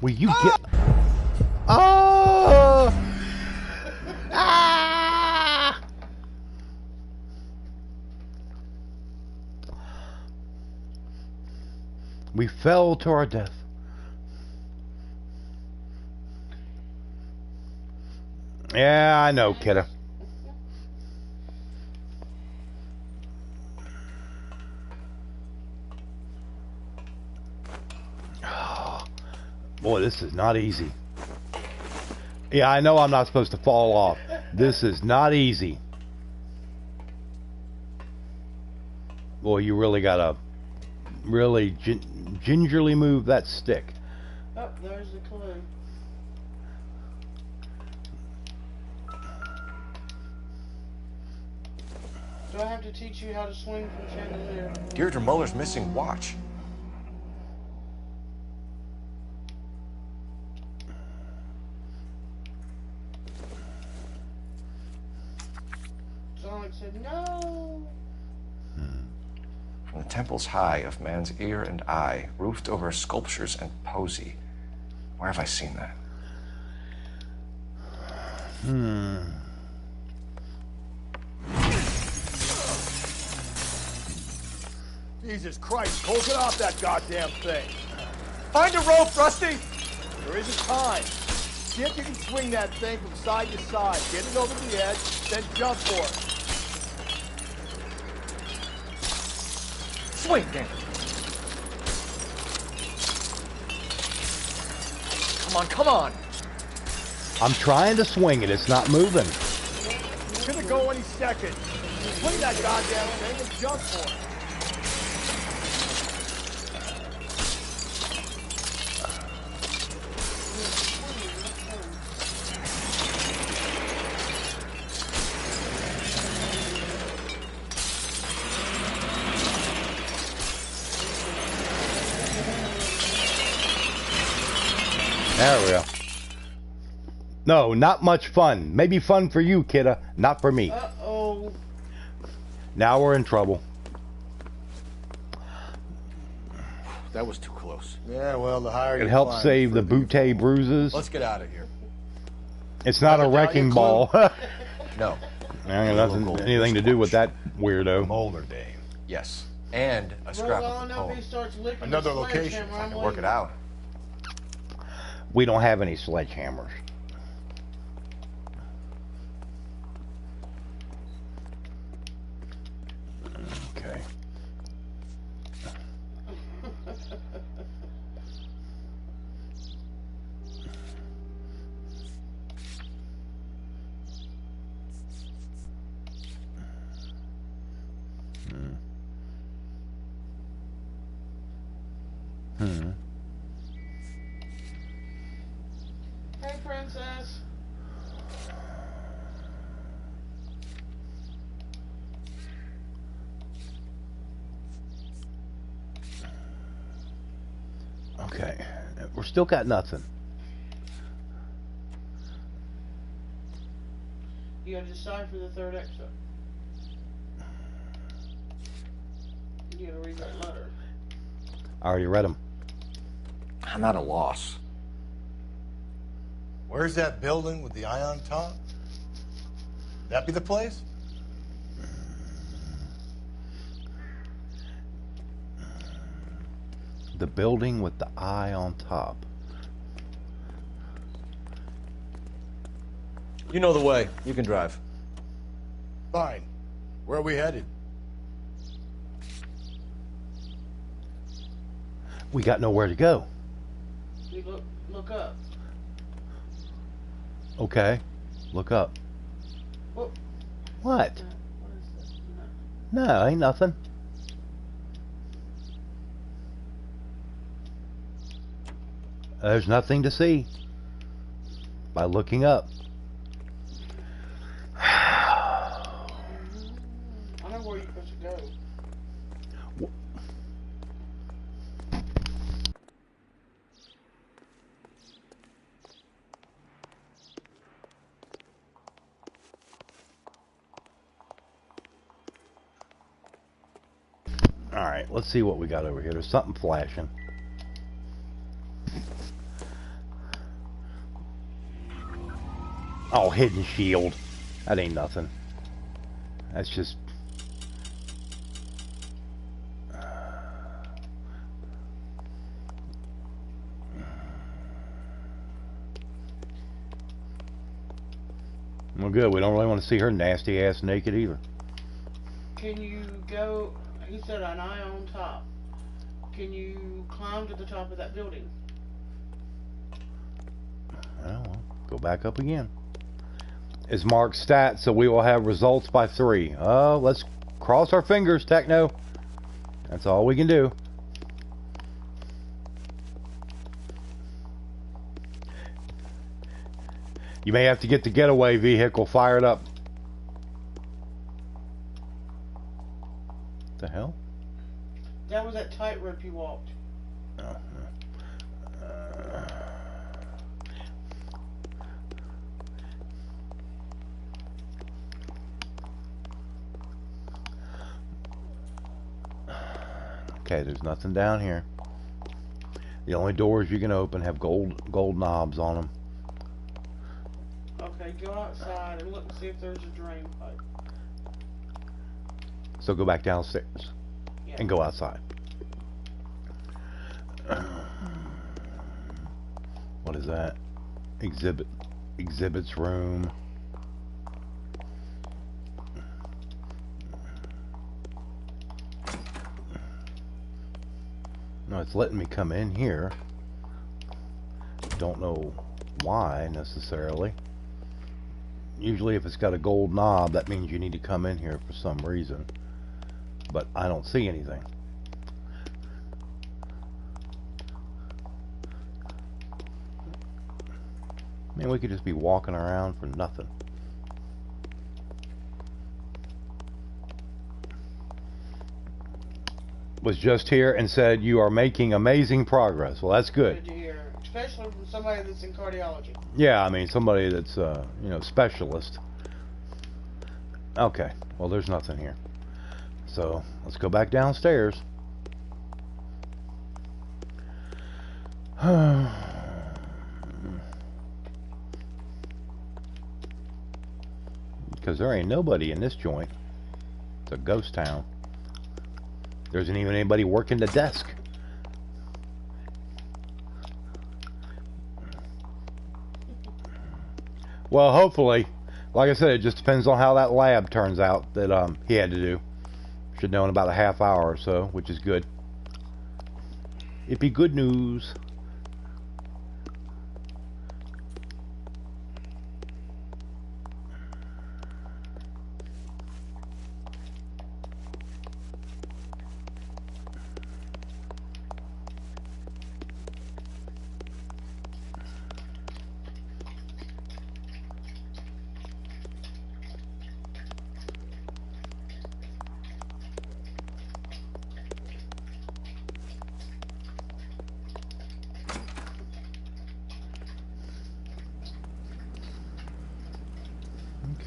Will you get... Oh! Ah! We fell to our death. Yeah, I know, kiddo. Boy, this is not easy. Yeah, I know I'm not supposed to fall off. This is not easy. Boy, you really gotta really gingerly move that stick. Oh, there's the clue. Do I have to teach you how to swing from chandelier? Deirdre Muller's missing watch. Sonic said no. From the temples high of man's ear and eye, roofed over sculptures and poesy. Where have I seen that? Jesus Christ, hold it off that goddamn thing. Find a rope, Rusty! There isn't time. See if you can swing that thing from side to side. Get it over the edge, then jump for it. Swing, damn it. Come on, come on. I'm trying to swing it. It's not moving. It's gonna go any second. Swing that goddamn thing and jump for it. There we go. No, not much fun. Maybe fun for you, kidda. Not for me. Uh-oh. Now we're in trouble. That was too close. Yeah, well, the higher It helps save the bootay bruises. Let's get out of here. It's not a wrecking ball. No. Nothing, anything to do with that weirdo. Molder Dave. Yes. And a scrap of the poem. Another location. I can work it out. We don't have any sledgehammers. Okay. Hey, princess. Okay. We're still got nothing. You gotta decide for the third exit. You gotta read that letter. I already read them. I'm at a loss. Where's that building with the eye on top? That be the place? The building with the eye on top. You know the way. You can drive. Fine. Where are we headed? We got nowhere to go. You look up. Okay. Look up. Whoa. What? What is this? No, ain't nothing. There's nothing to see by looking up. I know where you're supposed to go. Alright, let's see what we got over here. There's something flashing. Oh, hidden shield. That ain't nothing. That's just... Well, good. We don't really want to see her nasty ass naked either. Can you go... He said an eye on top. Can you climb to the top of that building? Well, go back up again. Is marked stats, so we will have results by 3. Oh, let's cross our fingers, Techno. That's all we can do. You may have to get the getaway vehicle fired up. The hell? That was that tightrope you walked. Oh, okay, there's nothing down here. The only doors you can open have gold knobs on them. Okay, go outside and look and see if there's a drain pipe. So go back downstairs and go outside. What is that? Exhibits room. No, it's letting me come in here. Don't know why necessarily. Usually if it's got a gold knob, that means you need to come in here for some reason. But I don't see anything. I mean, we could just be walking around for nothing. Was just here and said you are making amazing progress. Well, that's good. Good to hear, especially from somebody that's in cardiology. Yeah, I mean somebody that's you know, specialist. Okay, well there's nothing here. So let's go back downstairs. Because there ain't nobody in this joint. It's a ghost town. There isn't even anybody working the desk. Well, hopefully, like I said, it just depends on how that lab turns out that he had to do. Should know in about a half hour or so, which is good. It'd be good news.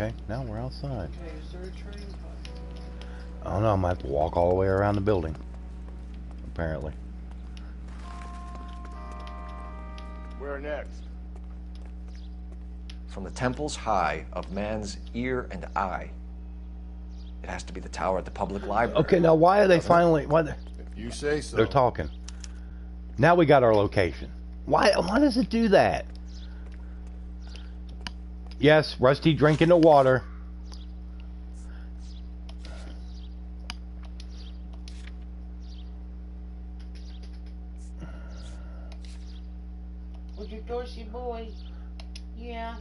Okay, now we're outside. Okay, is there a train coming? I don't know, I might have to walk all the way around the building. Apparently. Where next? From the temples high of man's ear and eye. It has to be the tower at the public library. Okay, now why are they finally... Why If you say so. they're talking. Now we got our location. Why does it do that? Yes, Rusty drinking the water. With your Dorsey boy. Yeah.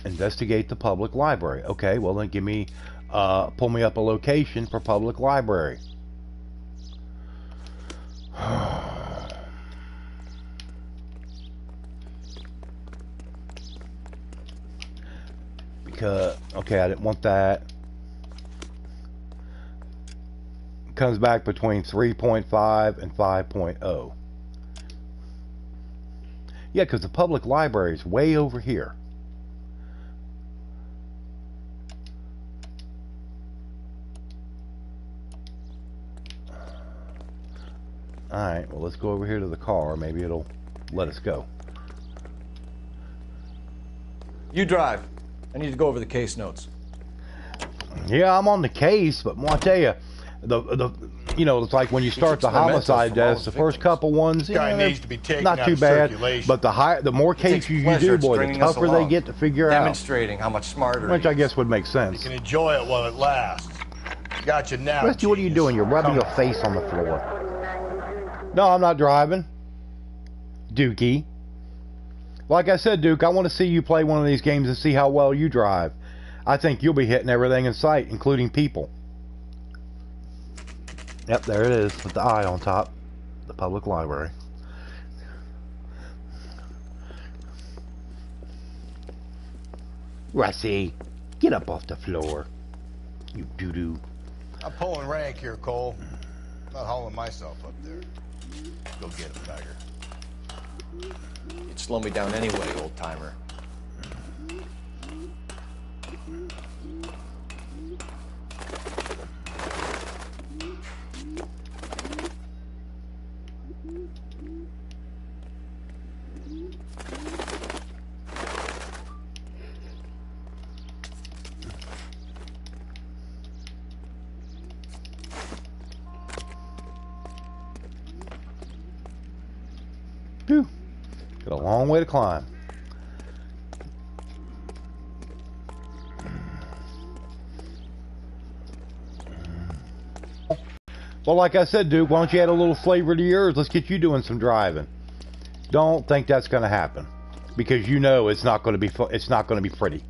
Investigate the public library. Okay, well then give me, pull me up a location for public library. Because, okay, I didn't want that. Comes back between 3.5 and 5.0. Yeah, because the public library is way over here. Alright, well let's go over here to the car. Maybe it'll let us go. You drive. I need to go over the case notes. Yeah, I'm on the case, but I tell you, you know, it's like when you start the homicide deaths, the first couple ones, you know, needs to be taken not out too of bad. circulation. But the more cases you do, boy, the tougher they get to figure out. Demonstrating how much smarter. Which I guess would make sense. You can enjoy it while it lasts. Got you now. Rusty, what are you doing? You're rubbing your face on the floor. No, I'm not driving. Dookie. Like I said, Duke, I want to see you play one of these games and see how well you drive. I think you'll be hitting everything in sight, including people. Yep, there it is, with the eye on top. The public library. Rusty, get up off the floor. You doo-doo. I'm pulling rank here, Cole. I'm not hauling myself up there. Go get him, Tiger. You'd slow me down anyway, old timer. Phew. Got a long way to climb. Well, like I said, Duke, why don't you add a little flavor to yours? Let's get you doing some driving. Don't think that's going to happen, because you know it's not going to be pretty.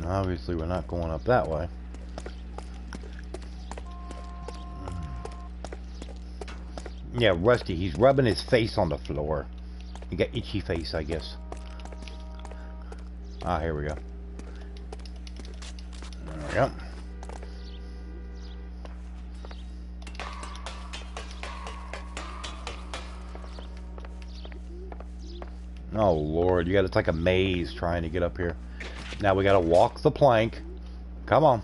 Obviously, we're not going up that way. Yeah, Rusty, he's rubbing his face on the floor. He got itchy face, I guess. Ah, here we go. There we go. Oh, Lord, you got it's like a maze trying to get up here. Now we got to walk the plank. Come on.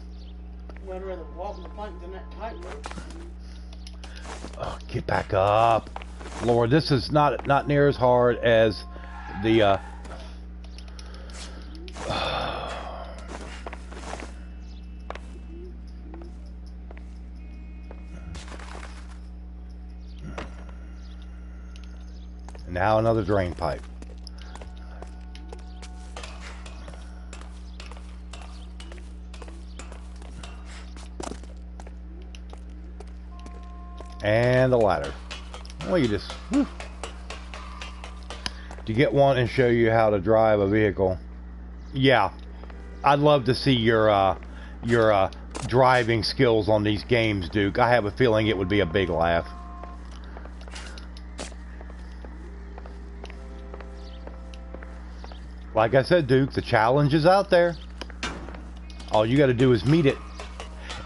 I'd rather walk the plank than that tightrope. Oh, get back up. Lord, this is not near as hard as the now another drain pipe. And the ladder. Well, you just to get one and show you how to drive a vehicle. Yeah, I'd love to see your driving skills on these games, Duke. I have a feeling it would be a big laugh. Like I said, Duke, the challenge is out there. All you got to do is meet it,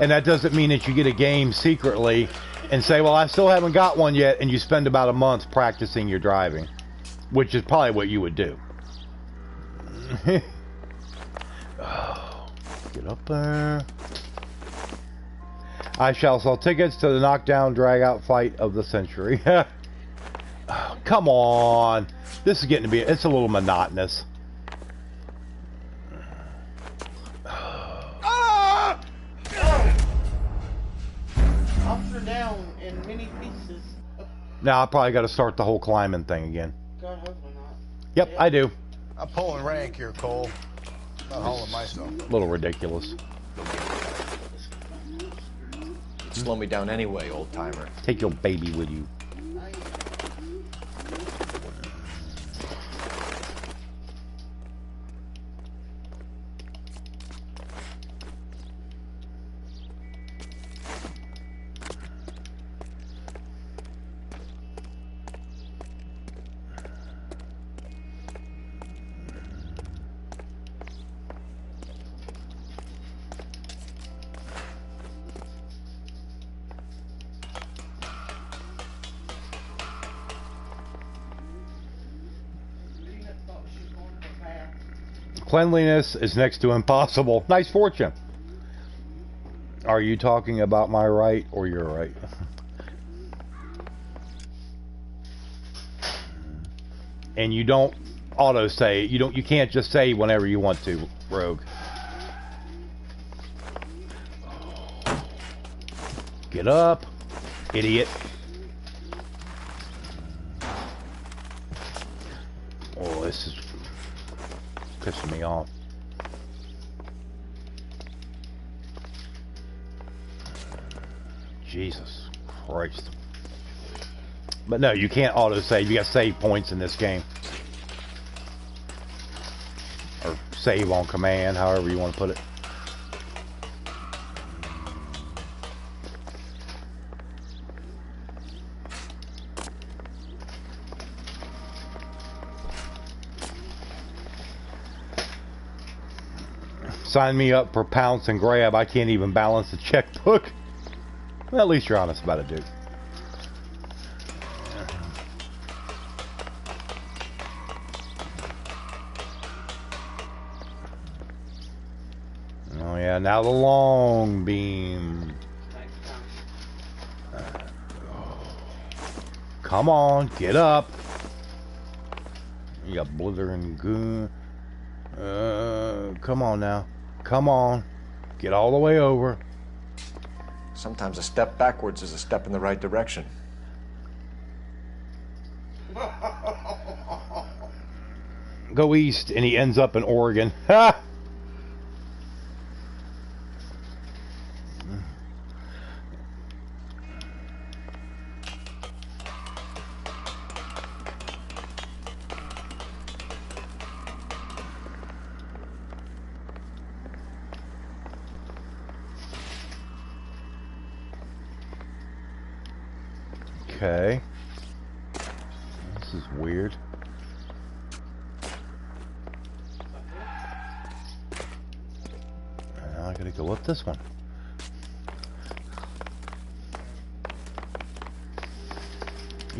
and that doesn't mean that you get a game secretly and say, well, I still haven't got one yet, and you spend about a month practicing your driving, which is probably what you would do. Oh, get up there. I shall sell tickets to the knockdown drag-out fight of the century. Oh, come on. This is getting to be, it's a little monotonous. Down in many pieces. Now I probably got to start the whole climbing thing again. God, hopefully not. Yep, I do. I'm pulling rank here, Cole. Not hauling myself. A little ridiculous. Slow me down anyway, old timer. Take your baby with you. Cleanliness is next to impossible. Nice fortune. Are you talking about my right or your right? And you don't auto say. You can't just say whenever you want to, Rogue. Get up, idiot. Oh, this is pissing me off. Jesus Christ. But no, you can't auto save. You got save points in this game. Or save on command, however you want to put it. Sign me up for pounce and grab. I can't even balance the checkbook. Well, at least you're honest about it, dude. Oh yeah, now the long beam. Come on, get up. You got blithering goon. Come on now. Come on. Get all the way over. Sometimes a step backwards is a step in the right direction. Go east, and he ends up in Oregon. Ha! Okay. This is weird. Now I gotta go up this one.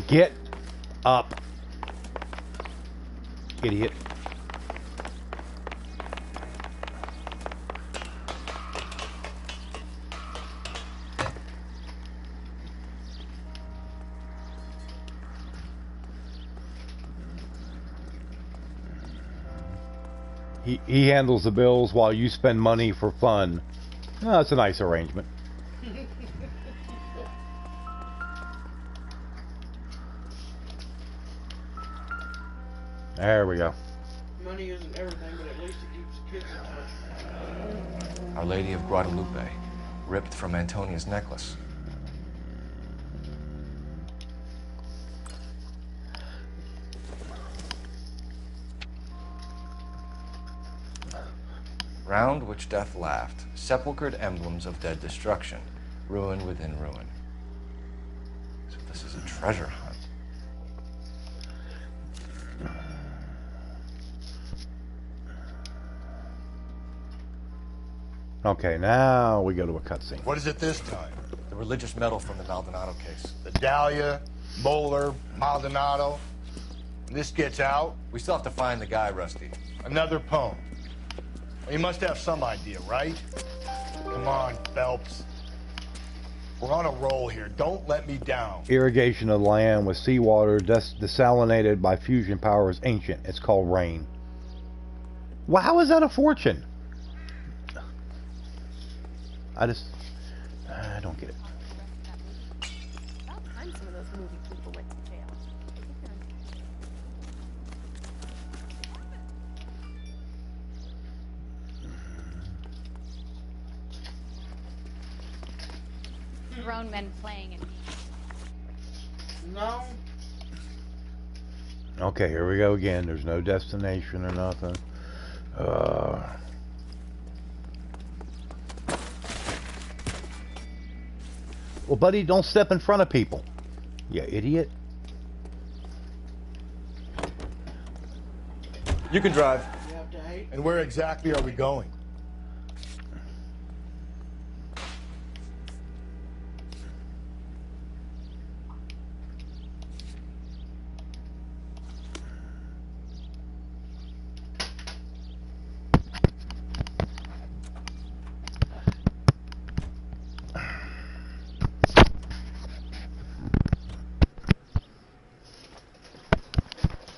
Get up, idiot. He handles the bills while you spend money for fun. Oh, that's a nice arrangement. There we go. Money isn't everything, but at least it keeps the kids in touch. Our Lady of Guadalupe, ripped from Antonia's necklace. Round which death laughed, sepulchred emblems of dead destruction, ruin within ruin. So this is a treasure hunt. Okay, now we go to a cutscene. What is it this time? The religious medal from the Maldonado case. The Dahlia, Moeller, Maldonado. When this gets out, we still have to find the guy, Rusty. Another poem. Well, you must have some idea, right? Come on, Phelps. We're on a roll here. Don't let me down. Irrigation of land with seawater desalinated by fusion power is ancient. It's called rain. Well, how is that a fortune? I don't get it. About time some of those movie people went to jail. Grown men playing in. No. Okay, here we go again. There's no destination or nothing. Well, buddy, don't step in front of people. You idiot. You can drive. You have to hate. And where exactly are we going?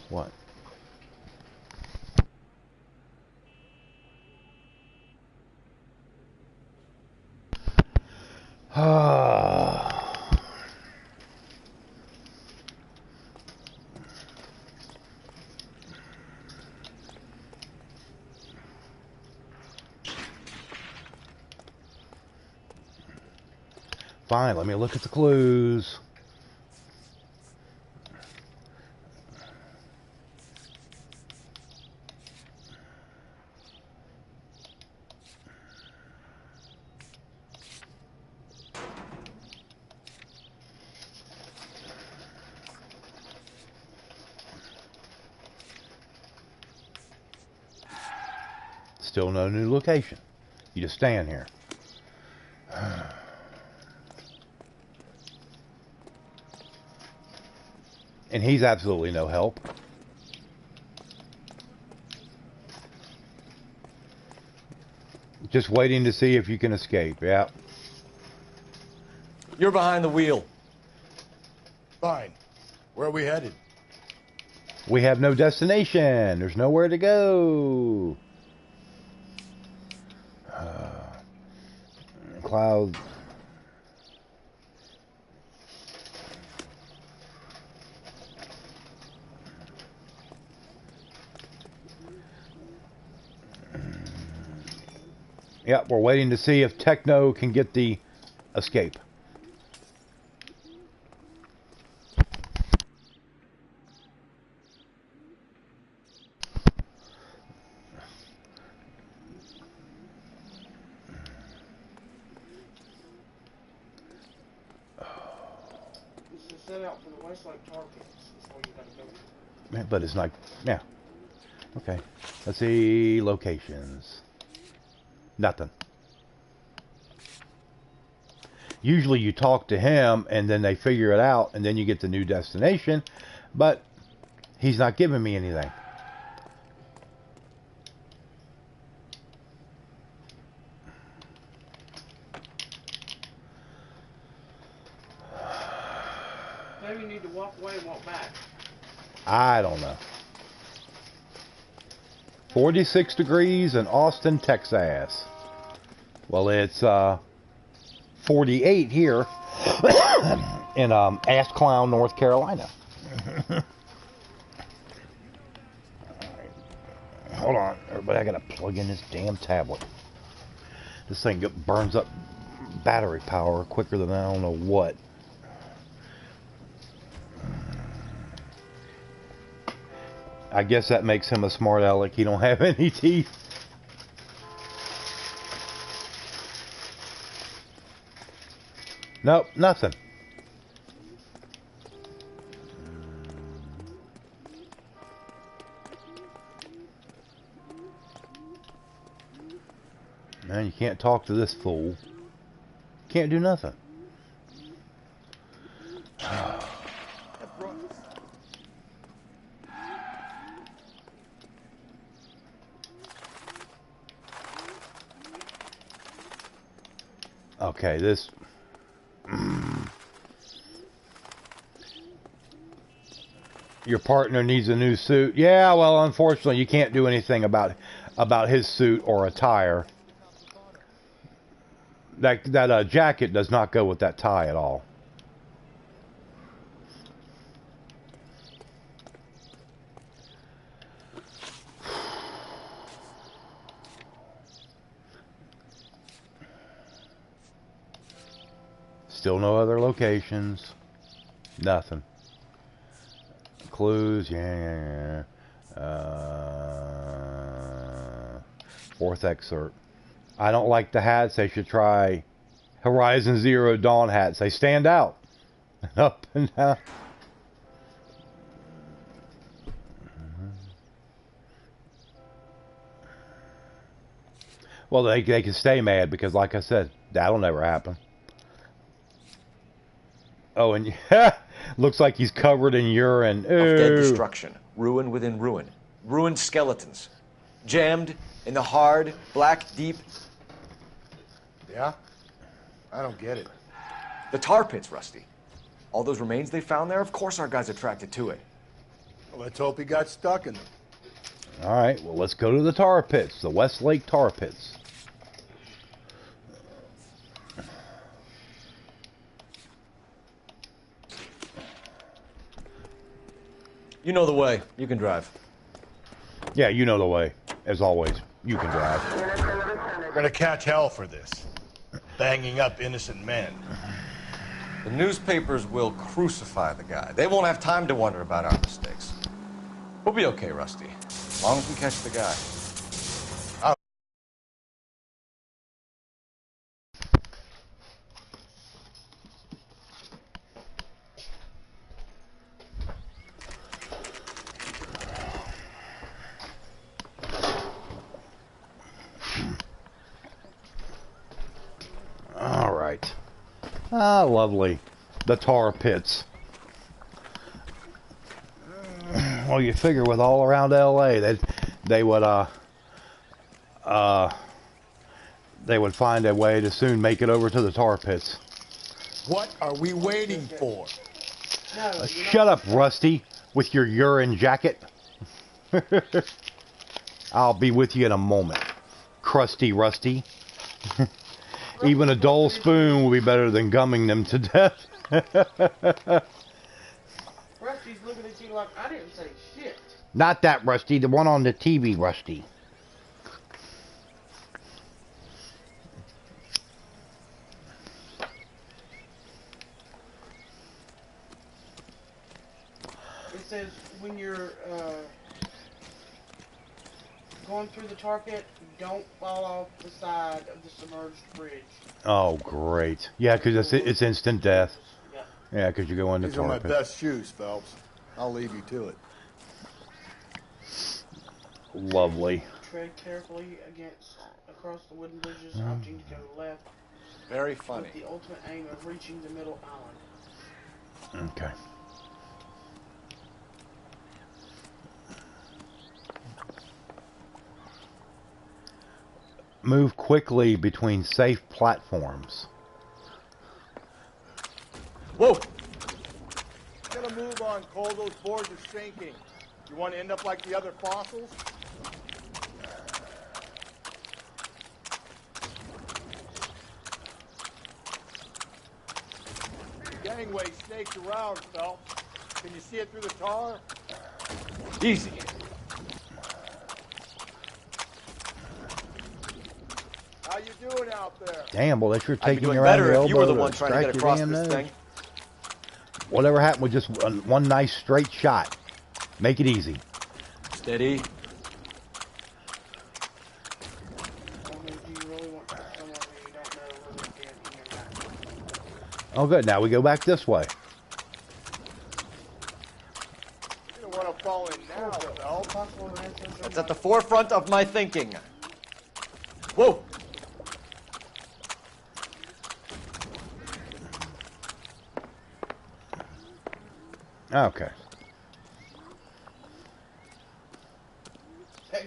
What? Fine, let me look at the clues. Still no new location. You just stand here. And he's absolutely no help. Just waiting to see if you can escape. Yeah. You're behind the wheel. Fine. Where are we headed? We have no destination. There's nowhere to go. Cloud. Yep, we're waiting to see if Techno can get the escape. But it's not, yeah. Okay, let's see, locations. Nothing. Usually you talk to him and then they figure it out and then you get the new destination, but he's not giving me anything. Maybe you need to walk away and walk back. I don't know. 46 degrees in Austin, Texas. Well, it's 48 here in Ass Clown, North Carolina. Hold on, everybody. I gotta plug in this damn tablet. This thing burns up battery power quicker than I don't know what. I guess that makes him a smart aleck. He don't have any teeth. Nope, nothing. Man, you can't talk to this fool. Can't do nothing. Okay, this... Your partner needs a new suit. Yeah, well, unfortunately, you can't do anything about his suit or attire. That jacket does not go with that tie at all. Still no other locations. Nothing. Clues, yeah. Fourth excerpt. I don't like the hats. They should try Horizon Zero Dawn hats. They stand out. Up and down. Well, they can stay mad because, like I said, that'll never happen. Oh, and looks like he's covered in urine. Of dead destruction, ruin within ruin, ruined skeletons, jammed in the hard, black, deep. Yeah? I don't get it. The tar pits, Rusty. All those remains they found there, of course our guy's attracted to it. Well, let's hope he got stuck in them. All right, well, let's go to the tar pits, the Westlake tar pits. You know the way. You can drive. Yeah, you know the way. As always, you can drive. We're gonna catch hell for this. Banging up innocent men. The newspapers will crucify the guy. They won't have time to wonder about our mistakes. We'll be okay, Rusty. As long as we catch the guy. Ah, lovely. The tar pits. Well, you figure with all around LA, they would find a way to soon make it over to the tar pits. What are we waiting for? Shut up, Rusty. with your urine jacket. I'll be with you in a moment. Crusty Rusty. Even a dull spoon will be better than gumming them to death. Rusty's looking at you like I didn't say shit. Not that Rusty, the one on the TV, Rusty. It says when you're going through the tar pit, don't fall off the side of the submerged bridge. Oh, great. Yeah, because it's instant death. Yeah, because you go in the These are my tar pit. best shoes, Phelps. I'll leave you to it. Lovely. Tread carefully across the wooden bridges, opting to go left. Very funny. With the ultimate aim of reaching the middle island. Okay. Move quickly between safe platforms. Whoa! Gotta move on, Cole. Those boards are sinking. You want to end up like the other fossils? Gangway snakes around, Phelps. Can you see it through the tar? Easy. How you doing out there? Damn, well, that's your I'd be taking doing your better elbow if you were the to one trying to strike get your across damn this nose. thing. Whatever happened with just one nice straight shot. Make it easy. Steady. Oh, good. Now we go back this way. You don't want to fall in now, Phelps. That's at the forefront of my thinking. Whoa! Okay.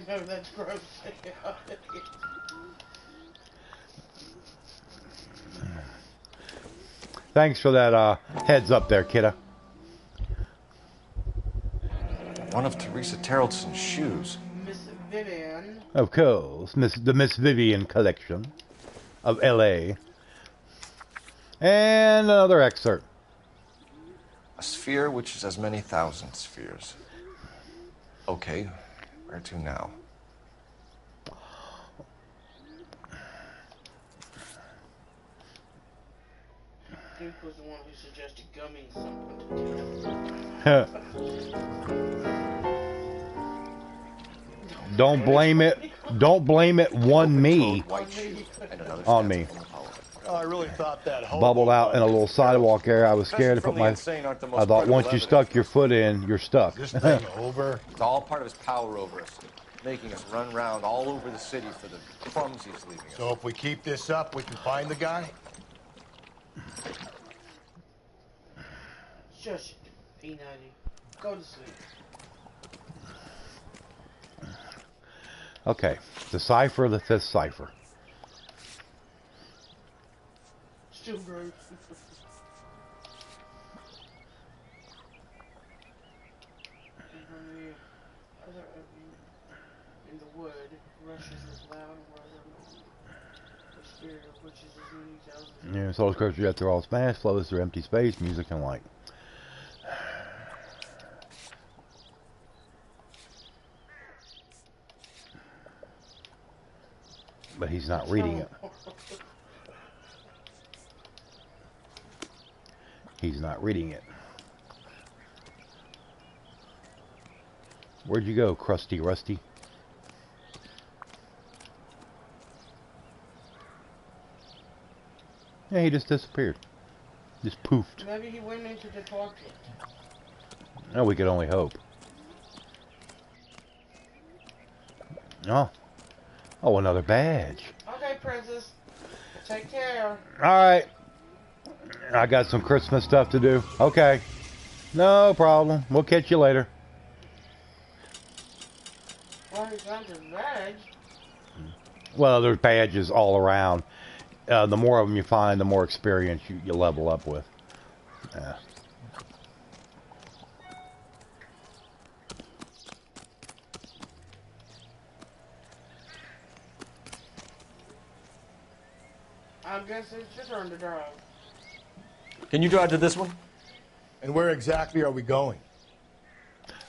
No, that's gross. Thanks for that heads up there, kidda. One of Teresa Terreldson's shoes. Miss Vivian. Of course, the Miss Vivian collection of L.A. And another excerpt. A sphere which is as many thousand spheres. Okay, where to now? Duke was the one who suggested gumming something to Don't blame it. Don't blame it. One me. On me. Oh, I really thought that Bubbled out in a little sidewalk area. I was scared to put my. I thought once you stuck your foot in, you're stuck. This thing over. It's all part of his power over us, making us run around all over the city for the crumbs he's leaving us. So if we keep this up, we can find the guy? Shush, P90. Go to sleep. Okay, decipher the fifth cipher. Still gross. In the wood, rushes as loud and the spirit of which is as many thousand. Yeah, solar scripture jet through all smash, flows through empty space, music and light. But he's not reading it. He's not reading it. Where'd you go, Crusty Rusty? Yeah, he just disappeared. Just poofed. Maybe he went into the tar pit. No, we could only hope. Oh. Oh, another badge. Okay, Princess. Take care. Alright. I got some Christmas stuff to do. Okay. No problem. We'll catch you later. Well, he's not his badge. Well, there's badges all around. The more of them you find, the more experience you level up with. Yeah. I guess it's your turn to drive. Can you drive to this one? And where exactly are we going?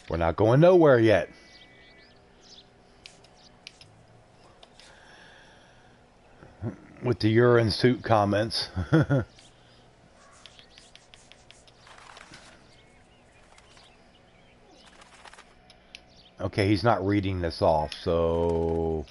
We're not going nowhere yet. With the urine suit comments. Okay, he's not reading this off, so...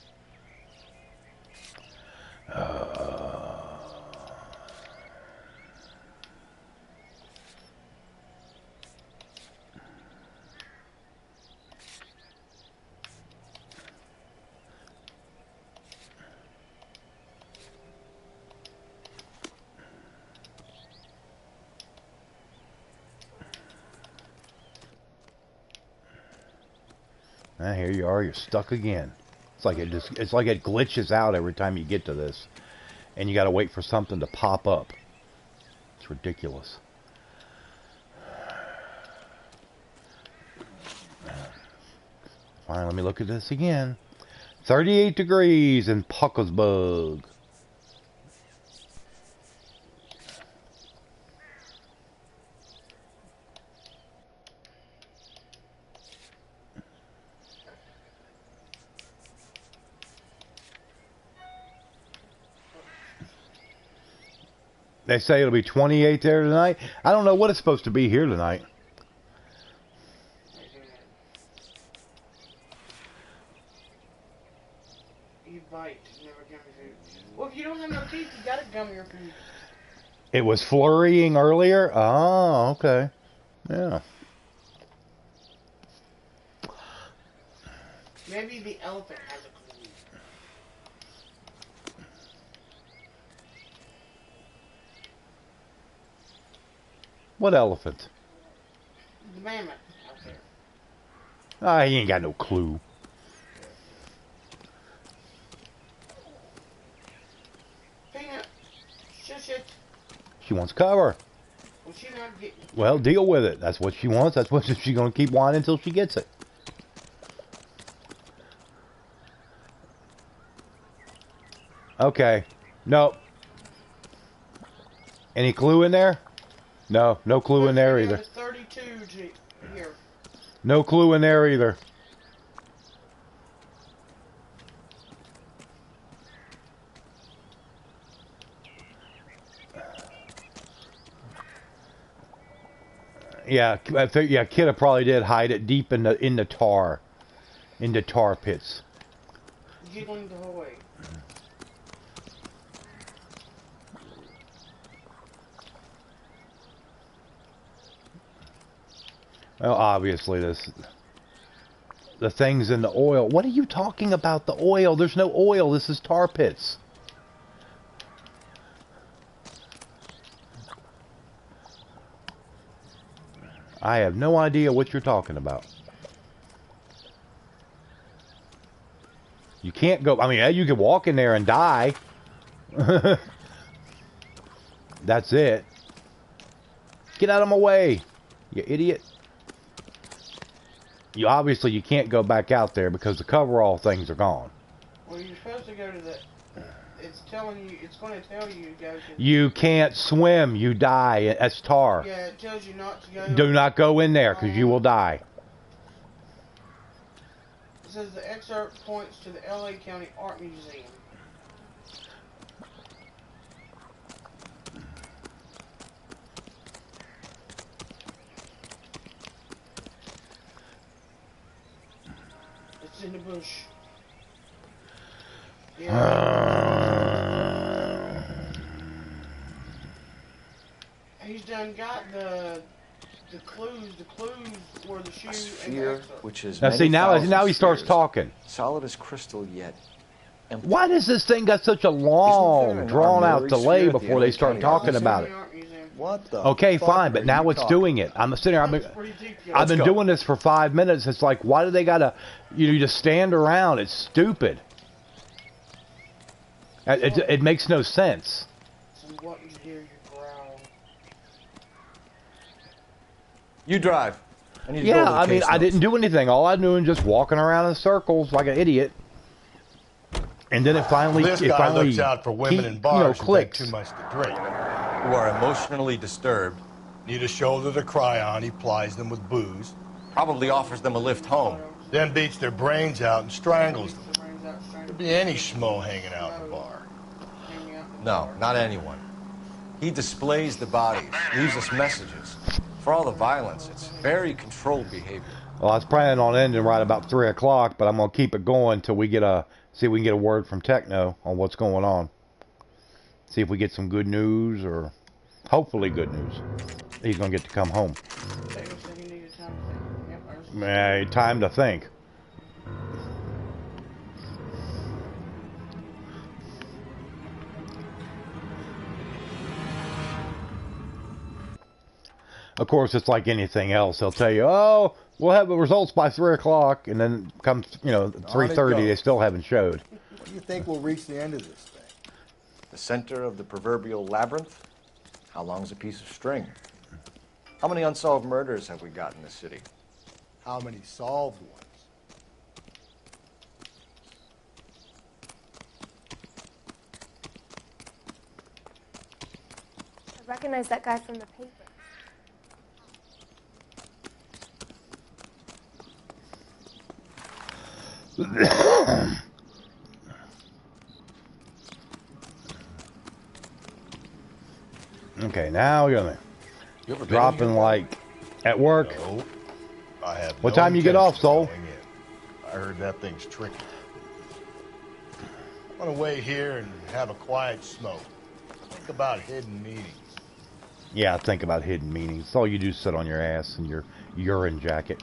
Here you are, you're stuck again. It's like it glitches out every time you get to this. And you gotta wait for something to pop up. It's ridiculous. Fine, let me look at this again. 38 degrees in Puckelsburg. They say it'll be 28 there tonight. I don't know what it's supposed to be here tonight. You bite, never gum your food. Well, if you don't have no teeth, you gotta gum your food. It was flurrying earlier? Oh, okay. Yeah. Maybe the elephant has a clue. What elephant? The mammoth out there. Ah, he ain't got no clue. Peanut, shush it. She wants cover. Well, she not getting. Well, deal with it. That's what she wants. That's what she's going to keep whining until she gets it. Okay. Nope. Any clue in there? No, no clue in there either. 32 here. No clue in there either. Yeah, I think Kidda probably did hide it deep in the tar pits. Giggling the whole way. Well, obviously the things in the oil. What are you talking about? The oil? There's no oil. This is tar pits. I have no idea what you're talking about. You can't go. I mean, you can walk in there and die. That's it. Get out of my way, you idiot. You can't go back out there because the coverall things are gone. Well, you're supposed to go to the. It's telling you. It's going to tell you to go to. You can't swim. You die. That's tar. Yeah, it tells you not to go. Do not go in there because you will die. It says the excerpt points to the LA County Art Museum. It's in the bush. Yeah. He's done got the clues where the shoe sphere, and the which is now see now he starts talking. Solid as crystal yet. Empty. Why does this thing got such a long, drawn out delay before they start talking about it? What the? Okay, fine, but now it's doing it. I'm sitting there. I've been doing this for 5 minutes. It's like, why do they gotta? You just stand around. It's stupid. It makes no sense. You drive. Yeah, I mean, I didn't do anything. All I'm doing is just walking around in circles like an idiot. And then it finally, This guy looks out for women in bars who take too much to drink. Who are emotionally disturbed. Need a shoulder to cry on, he plies them with booze. Probably offers them a lift home. Then beats their brains out and strangles them. Could be any schmo hanging out in the bar. No, not anyone. He displays the bodies, leaves us messages. For all the violence, it's very controlled behavior. Well, I was planning on ending right about 3 o'clock, but I'm gonna keep it going until we get see if we can get a word from Techno on what's going on. See if we get some good news, or hopefully good news. He's gonna get to come home. Time to think. Of course, it's like anything else. They'll tell you, "Oh, we'll have the results by 3 o'clock," and then comes, 3:30, they still haven't showed. What do you think we'll reach the end of this thing? The center of the proverbial labyrinth? How long's a piece of string? How many unsolved murders have we got in this city? How many solved ones? I recognize that guy from the paper. Okay, now you're dropping like at work. No, I have what time you get off, Soul? I heard that thing's tricky. I'm gonna wait here and have a quiet smoke. Think about hidden meanings. Yeah, think about hidden meanings. It's all you do, sit on your ass in your urine jacket.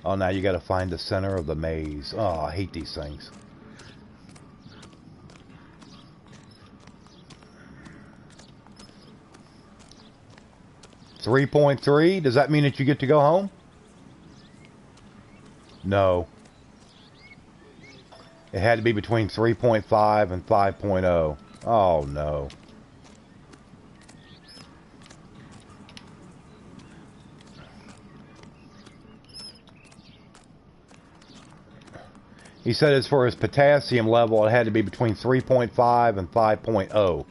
Oh, now you got to find the center of the maze. Oh, I hate these things. .3. Does that mean that you get to go home? No. It had to be between 3.5 and 5.0. Oh, no. He said as for his potassium level, it had to be between 3.5 and 5.0.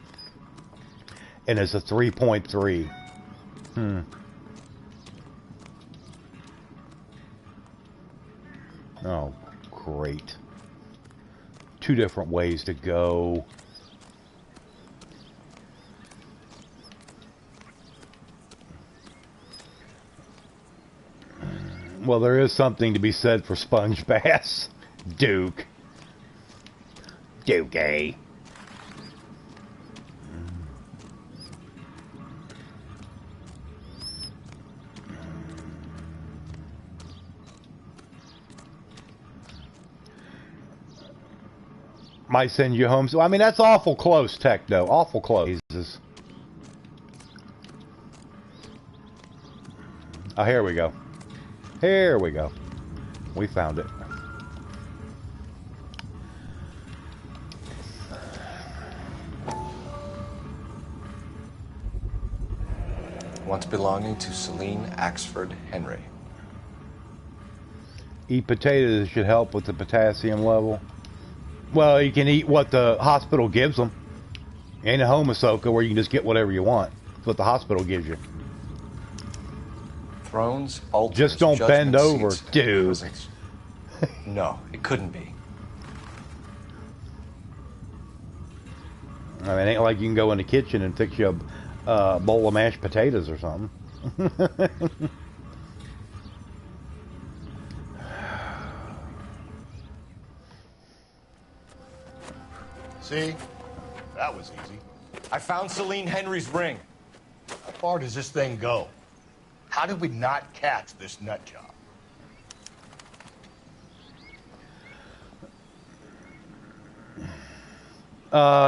And it's a 3.3. Oh, great. 2 different ways to go. Well, there is something to be said for sponge baths. Duke. Dukey. Might send you home. So, I mean, that's awful close, Techno. Awful close. Jesus. Oh, here we go. Here we go. We found it. Once belonging to Celine Axford Henry. Eat potatoes should help with the potassium level. Well, you can eat what the hospital gives them. Ain't a home Ahsoka where you can just get whatever you want. That's what the hospital gives you. Thrones, altars, just don't bend over, dude. No, it couldn't be. I mean, it ain't like you can go in the kitchen and fix you a bowl of mashed potatoes or something. See? That was easy. I found Celine Henry's ring. How far does this thing go? How did we not catch this nut job?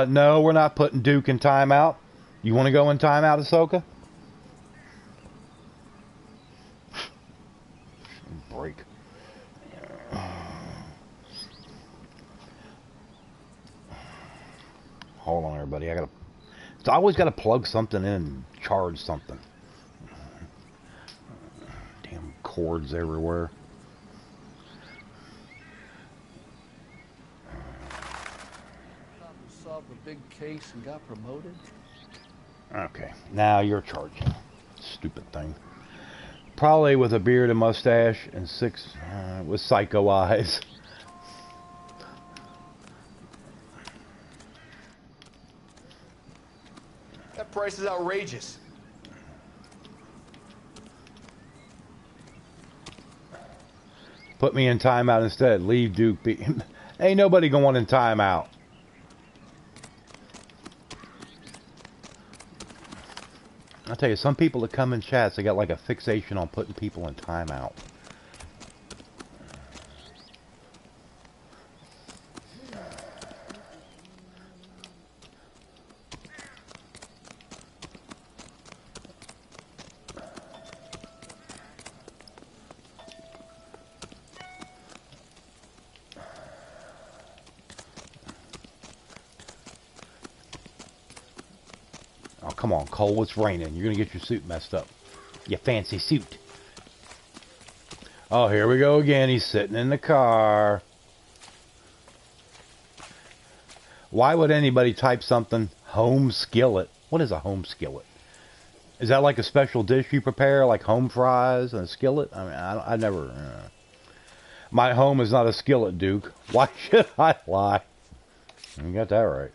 No, we're not putting Duke in timeout. You want to go in timeout, Ahsoka? Break. Hold on, everybody. I always gotta plug something in and charge something. Damn cords everywhere. a big case and got promoted? Okay, now you're charging. Stupid thing. Probably with a beard and mustache and with psycho eyes. That price is outrageous. Put me in timeout instead. Leave Duke be. Ain't nobody going in timeout. I'll tell you, some people that come in chats, they got like a fixation on putting people in timeout. Oh, come on, Cole, it's raining. You're going to get your suit messed up. Your fancy suit. Oh, here we go again. He's sitting in the car. Why would anybody type something, home skillet? What is a home skillet? Is that like a special dish you prepare, like home fries and a skillet? I mean, I never... My home is not a skillet, Duke. Why should I lie? You got that right.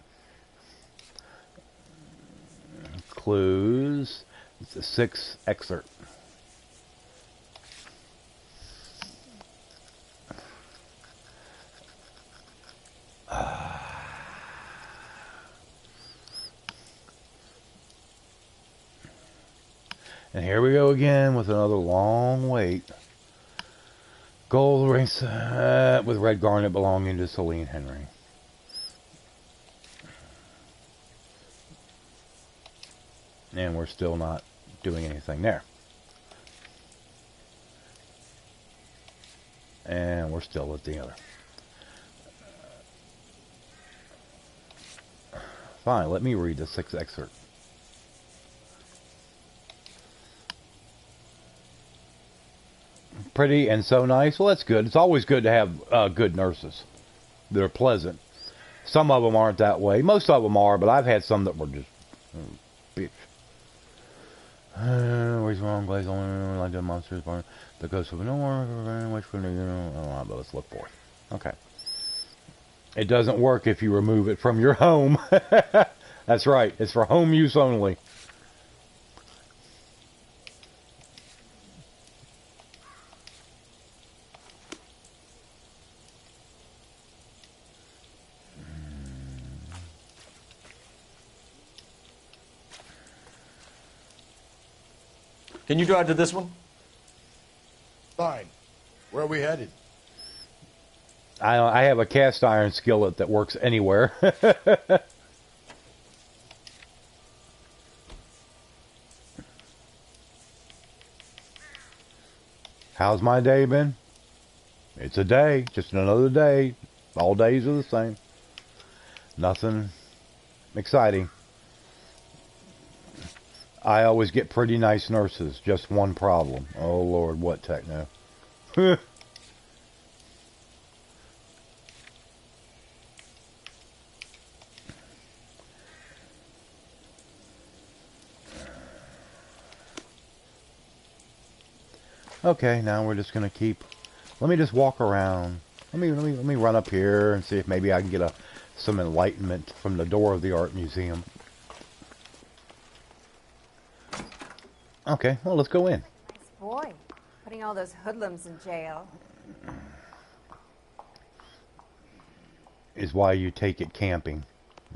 Clues. It's a 6th excerpt. And here we go again with another long wait. Gold race with red garnet belonging to Celine Henry. And we're still not doing anything there. And we're still at the other. Fine, let me read the 6th excerpt. Pretty and so nice. Well, that's good. It's always good to have good nurses. They're pleasant. Some of them aren't that way. Most of them are, but I've had some that were just bitch. Where's wrong glaze on like the monsters barn? The ghost of Noire, which for but let's look for it. Okay. It doesn't work if you remove it from your home. That's right. It's for home use only. Can you drive to this one? Fine. Where are we headed? I have a cast iron skillet that works anywhere. How's my day been? It's a day, just another day. All days are the same. Nothing exciting. I always get pretty nice nurses. Just one problem. Oh Lord, what techno? Okay, now we're just gonna keep. Let me just walk around. Let me run up here and see if maybe I can get some enlightenment from the door of the art museum. Okay, well, let's go in. Nice boy, putting all those hoodlums in jail. Is why you take it camping.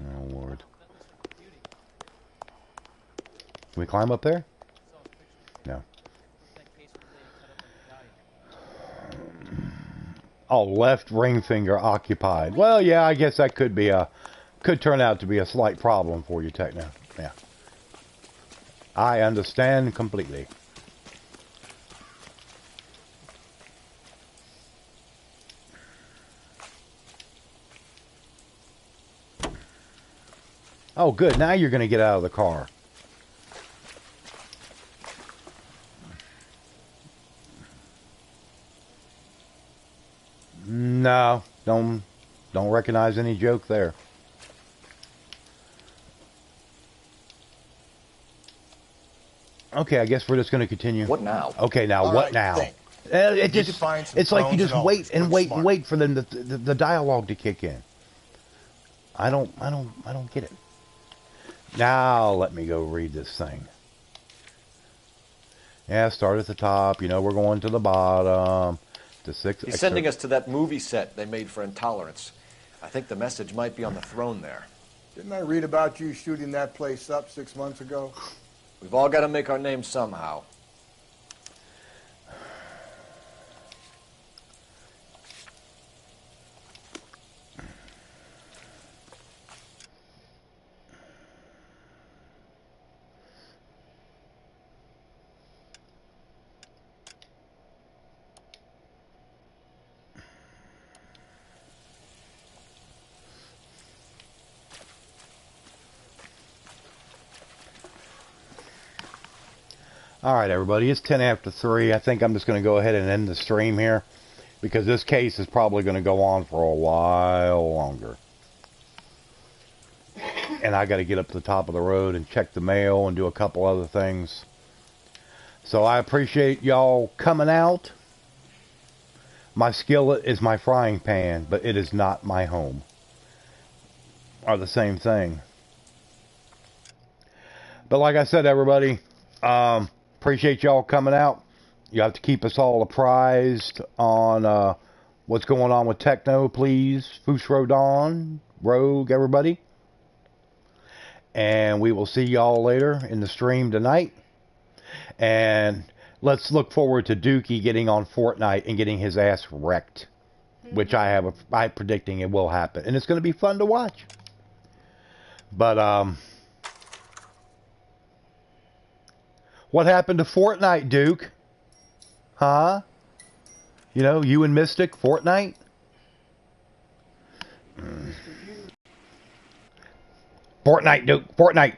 Oh Lord. Can we climb up there? No. Oh, left ring finger occupied. Well, yeah, I guess that could turn out to be a slight problem for you, Techno. Yeah. I understand completely. Oh, good. Now you're going to get out of the car. No, don't recognize any joke there. Okay, I guess we're just going to continue. What now? Okay, now All what right, now? think. It You just, define some it's like you drones just and wait ultras. and Quick, wait smart. and wait for them the dialogue to kick in. I don't get it. Now let me go read this thing. Yeah, start at the top. You know, we're going to the bottom. To 6. He's sending us to that movie set they made for Intolerance. I think the message might be on the throne there. Didn't I read about you shooting that place up 6 months ago? We've all got to make our name somehow. Alright everybody, it's 10 after 3. I think I'm just going to go ahead and end the stream here, because this case is probably going to go on for a while longer. And I got to get up to the top of the road and check the mail and do a couple other things. So I appreciate y'all coming out. My skillet is my frying pan, but it is not my home. Are the same thing. But like I said, everybody, appreciate y'all coming out. You have to keep us all apprised on what's going on with Techno, please. Foosh Rodon, Rogue, everybody. And we will see y'all later in the stream tonight. And let's look forward to Dookie getting on Fortnite and getting his ass wrecked. Which I'm predicting it will happen. And it's going to be fun to watch. But, what happened to Fortnite, Duke? Huh? You know, you and Mystic, Fortnite? Fortnite, Duke. Fortnite.